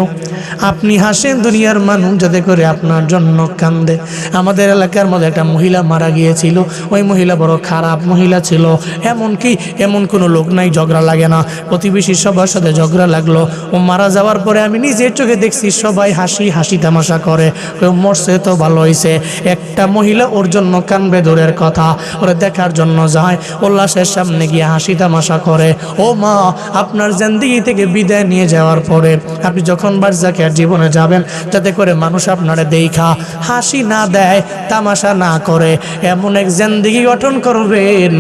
আপনি হাসেন, দুনিয়ার মানুষ যাতে করে আপনার জন্য কান্দে। আমাদের এলাকার মধ্যে একটা মহিলা মারা গিয়েছিল, ওই মহিলা বড় খারাপ মহিলা ছিল। এমনকি এমন কোনো লোক নাই ঝগড়া লাগে না, প্রতিবেশী সবার সাথে ঝগড়া লাগলো। ও মারা যাওয়ার পরে আমি নিজের চোখে দেখছি সবাই হাসি তামাশা করে, কেউ মরছে তো ভালো হয়েছে। একটা মহিলা ওর জন্য কানবে, দূরের কথা, ওরা দেখার জন্য যায়, ও লাশের সামনে গিয়ে হাসি তামাশা করে। ও মা, আপনার জিন্দেগি থেকে বিদায় নিয়ে যাওয়ার পরে আপনি যখন বারজাকের জীবনে যাবেন, যাতে করে মানুষ আপনারে দেখা হাসি না দেয়, তামাশা না করে, এমন এক জিন্দেগি গঠন করবেন,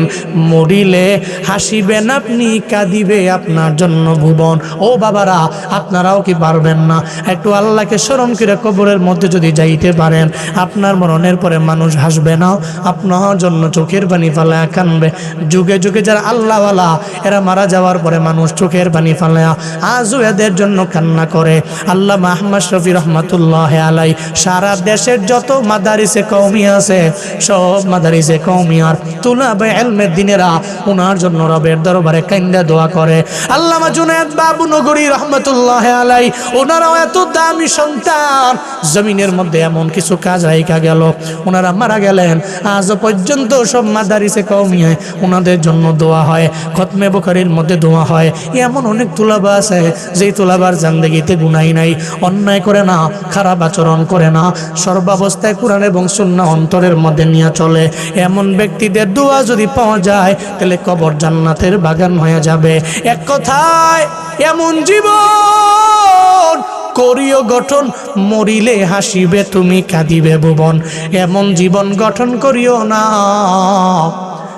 মরিলে হাসিবেন আপনি, কাঁদিবে আপনার জন্য ভুবন। ও বাবারা, আপনারাও কি পারবেন না? একটু আল্লাহকে স্মরণ করে কবরের মধ্যে যদি যাইতে পারেন, আপনার মরণের পরে মানুষ হাসবে না, আপনার জন্য চোখের পানি ফালায়া কানবে। যুগে যুগে যারা আল্লাহওয়ালা, এরা মারা যাওয়ার পরে মানুষ চোখের পানি ফালায়া আজও এদের জন্য কান্না করে। আল্লামা আহমদ শফি রহমাতুল্লাহ আলাই সারা দেশের যত মাদারিসে কওমি আছে, সব মাদারিসে কওমি আর তুলাবে ইলমের দিনেরা ওনার জন্য রবের দরবারে কান্দা দোয়া করে। আল্লামা জুনায়েদ বাবু নগরী রহমাতুল্লাহ আলাই, ওনারাও এত দামি সন্তান, জমিনের মধ্যে এমন কিছু কাজ রাইখা গেল, ওনারা মারা গেলেন, আজও পর্যন্ত সব মাদারিসে কওমি ওনাদের জন্য দোয়া হয়, খতমে বুখারীর মধ্যে দোয়া হয়। এমন অনেক তুলাবা আছে যেই তুলাবার জিন্দেগিতে গুনাহ নাই, অন্যায় করে না, খারাপ আচরণ করে না, সর্বাবস্থায় কোরআন এবং সুন্নাহ অন্তরের মধ্যে নিয়ে চলে। এমন ব্যক্তিদের দোয়া যদি পাওয়া যায়, তাহলে কবর জান্নাতের বাগান হয়ে যাবে। এক কথায়, এমন জীবন করিও গঠন, মরিলে হাসিবে তুমি, কাঁদিবে ভুবন। এমন জীবন গঠন করিও না,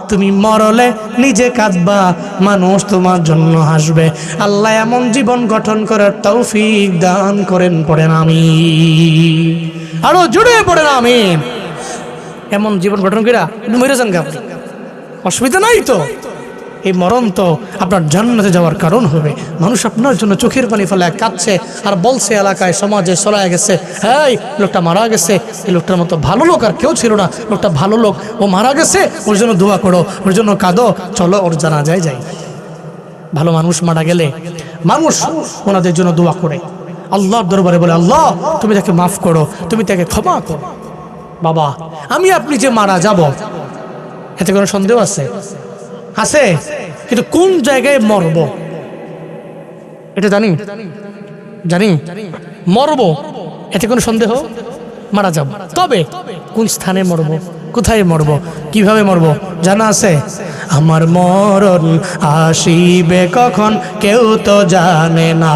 তুমি মরলে নিজে কাঁদবা, মানুষ তোমার জন্য হাসবে। আল্লাহ এমন জীবন গঠন করার তৌফিক দান করেন, পড়েন আমিন। আরো জুড়ে পড়েন আমিন। এমন জীবন গঠন করা মরে যান গা, অসুবিধা নাই তো। এই মরণ তো আপনার জান্নাতে যাওয়ার কারণ হবে। মানুষ আপনার জন্য চোখের পানি ফেলে কাঁদছে আর বলছে, এলাকায় সমাজে ছড়ায় গেছে, এই লোকটা মারা গেছে, এই লোকটার মতো ভালো লোক আর কেউ ছিল না, লোকটা ভালো লোক, ও মারা গেছে, ওর জন্য দোয়া করো, ওর জন্য কাঁদো, চলো ওর জানাজায় যাই। ভালো মানুষ মারা গেলে মানুষ ওনাদের জন্য দোয়া করে, আল্লাহর দরবারে বলে, আল্লাহ তুমি তাকে মাফ করো, তুমি তাকে ক্ষমা করো। বাবা, আমি আপনি যে মারা যাব, এতে কোনো সন্দেহ আছে? আছে, কিন্তু কোন জায়গায় মরব এটা জানি, মরব এতে কোনো সন্দেহ? মারা যাব, তবে কোন স্থানে মরব, কোথায় মরব, কিভাবে মরব জানা আছে? আমার মরণ আসিবে কখন কেউ তো জানে না।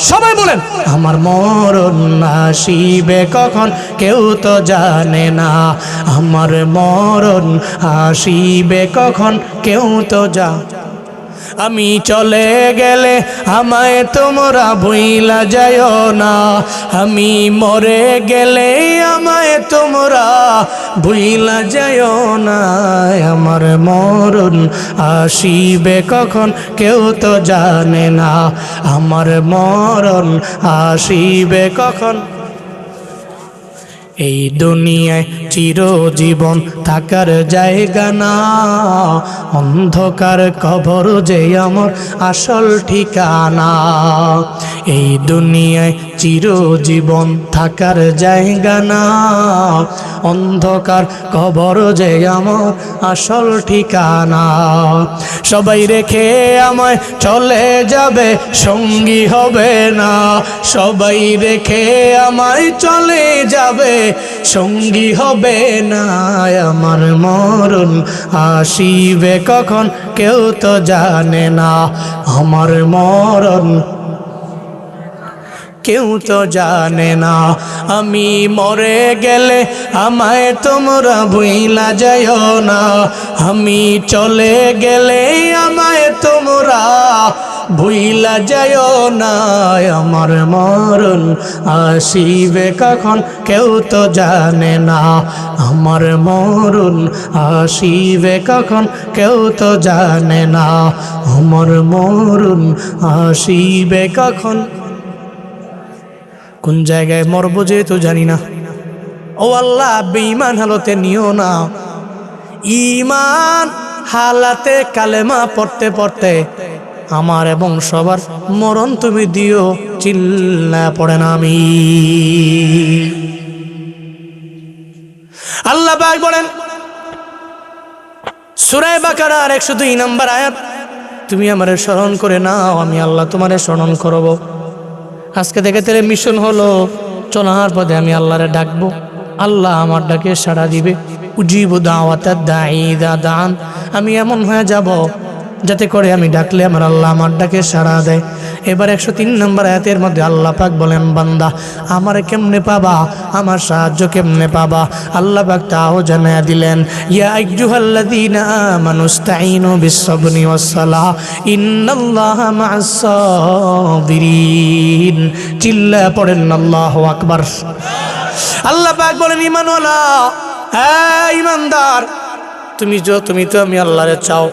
সবাই বলেন, আমার মরণ আসিবে কখন কেউ তো জানে না, আমার মরণ আসিবে কখন কেউ তো আমি চলে গেলে আমায় তোমরা ভুইলা যাইও না, আমি মরে গেলে আমায় তোমরা ভুইলা যাইও না, আমার মরণ আসিবে কখন কেউ তো জানে না, আমার মরণ আসিবে কখন। এই দুনিয়ায় চিরজীবন থাকার জায়গা না, অন্ধকার কবর যে আমার আসল ঠিকানা। এই দুনিয়ায় চিরজীবন থাকার জায়গা না, অন্ধকার কবর যে আমার আসল ঠিকানা। সবাই রেখে আমায় চলে যাবে, সঙ্গী হবে না, সবাই রেখে আমায় চলে যাবে, সঙ্গী হবে না, আমার মরণ আসিবে কখন কেউ তো জানে না, আমার মরণ কেউ তো জানে না। আমি মরে গেলে আমায় তোমরা ভুইলা যাইও না, আমি চলে গেলে আমায় তোমরা ভুইলা যায় না আমার মরণ আসিবে কখন কেউ তো জানে না আমার মরণ আসিবে কখন কেউ তো জানে না আমার মরণ আসিবে কখন কোন জায়গায় মরবো যেহেতু জানি না ও আল্লাহ বেঈমান হালতে নিও না ঈমান হালাতে কালেমা পড়তে পড়তে আমার এবং সবার মরণ তুমি দিও চিল্লা পড়ে না আমি আল্লাহ পাক বলেন সূরা বাকারার 102 নম্বর আয়াত তুমি আমারে স্মরণ করে নাও আমি আল্লাহ তোমারে স্মরণ করব আজকে থেকে তেরে মিশন হলো চলার পথে আমি আল্লাহরে ডাকবো আল্লাহ আমার ডাকে সাড়া দিবে উজিবু দাওয়াতাদ দাঈ ইযা দাআন আমি এমন হয়ে যাব যাতে করে আমি ডাকলে আমার আল্লাহ আমার ডাকে সাড়া দেয় এবার 103 নম্বর আয়াতের মধ্যে আল্লাহ পাক বলেন বান্দা আমারে কেমনে পাবা আমার সাহায্য কেমনে পাবা আল্লাহ পাক তাও জানায়া দিলেন ইয়া আইয়ুহাল্লাযীনা আমানুস্তাঈনু বিস-সাবরি ওয়াস-সালাহ ইন্নাল্লাহা মা'আস সাবিরিন চিল্লা পড়েন আল্লাহু আকবার আল্লাহ পাক বলেন ঈমানওয়ালা হ্যাঁ ঈমানদার তুমি তো আমি আল্লাহরে চাও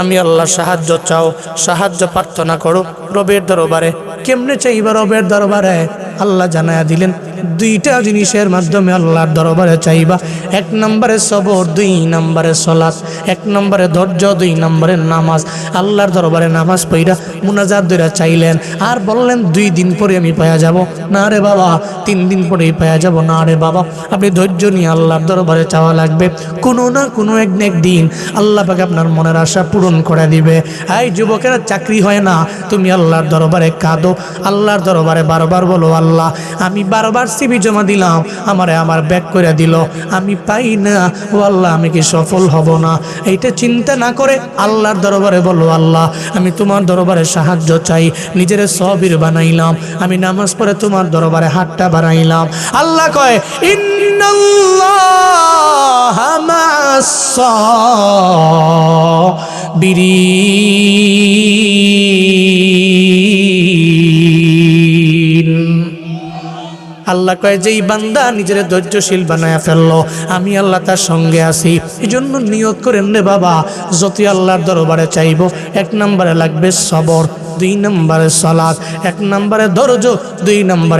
আমি আল্লাহর সাহায্য চাও সাহায্য প্রার্থনা করো রবের দরবারে কেমনে চাইবা রবের দরবারে আল্লাহ জানায়া দিলেন দুইটা জিনিসের মাধ্যমে আল্লাহর দরবারে চাইবা 1 নম্বরে সবর 2 নম্বরে সালাত 1 নম্বরে ধৈর্য 2 নম্বরে নামাজ আল্লাহর দরবারে নামাজ পড়া মুনাজাত দইরা চাইলেন আর বললেন 2 দিন পরে আমি পায়া যাব না রে বাবা 3 দিন পরেই পায়া যাব না রে বাবা আপনি ধৈর্য নিয়ে আল্লাহর দরবারে চাওয়া লাগবে কোনো না কোনো একদিন আল্লাহ পাক আপনার মনের আশা পূরণ করে দিবে এই যুবকেরা চাকরি হয় না তুমি আল্লাহর দরবারে কাঁদো আল্লাহর দরবারে বারবার বলো আল্লাহ আমি বারবার সিভি জমা দিলাম আমার ব্যাক করে দিল আমি পাই না ও আল্লাহ আমি কি সফল হব না এইটা চিন্তা না করে আল্লাহর দরবারে বলো আল্লাহ আমি তোমার দরবারে সাহায্য চাই নিজের সবির বানাইলাম আমি নামাজ পড়ে তোমার দরবারে হাতটা বাড়াইলাম আল্লাহ কয় ইন্নাল্লাহা মা'আস সাবিরিন আল্লাহ কয় যেই বান্দা নিজের ধৈর্যশীল বানায়া ফেললো আমি আল্লাহ তার সঙ্গে আছি এজন্য নিয়ত করেন রে বাবা যতই আল্লাহর দরবারে চাইবো 1 নম্বরে লাগবে সবর 2 নম্বরে সালাত 1 নম্বরে ধৈর্য 2 নম্বরে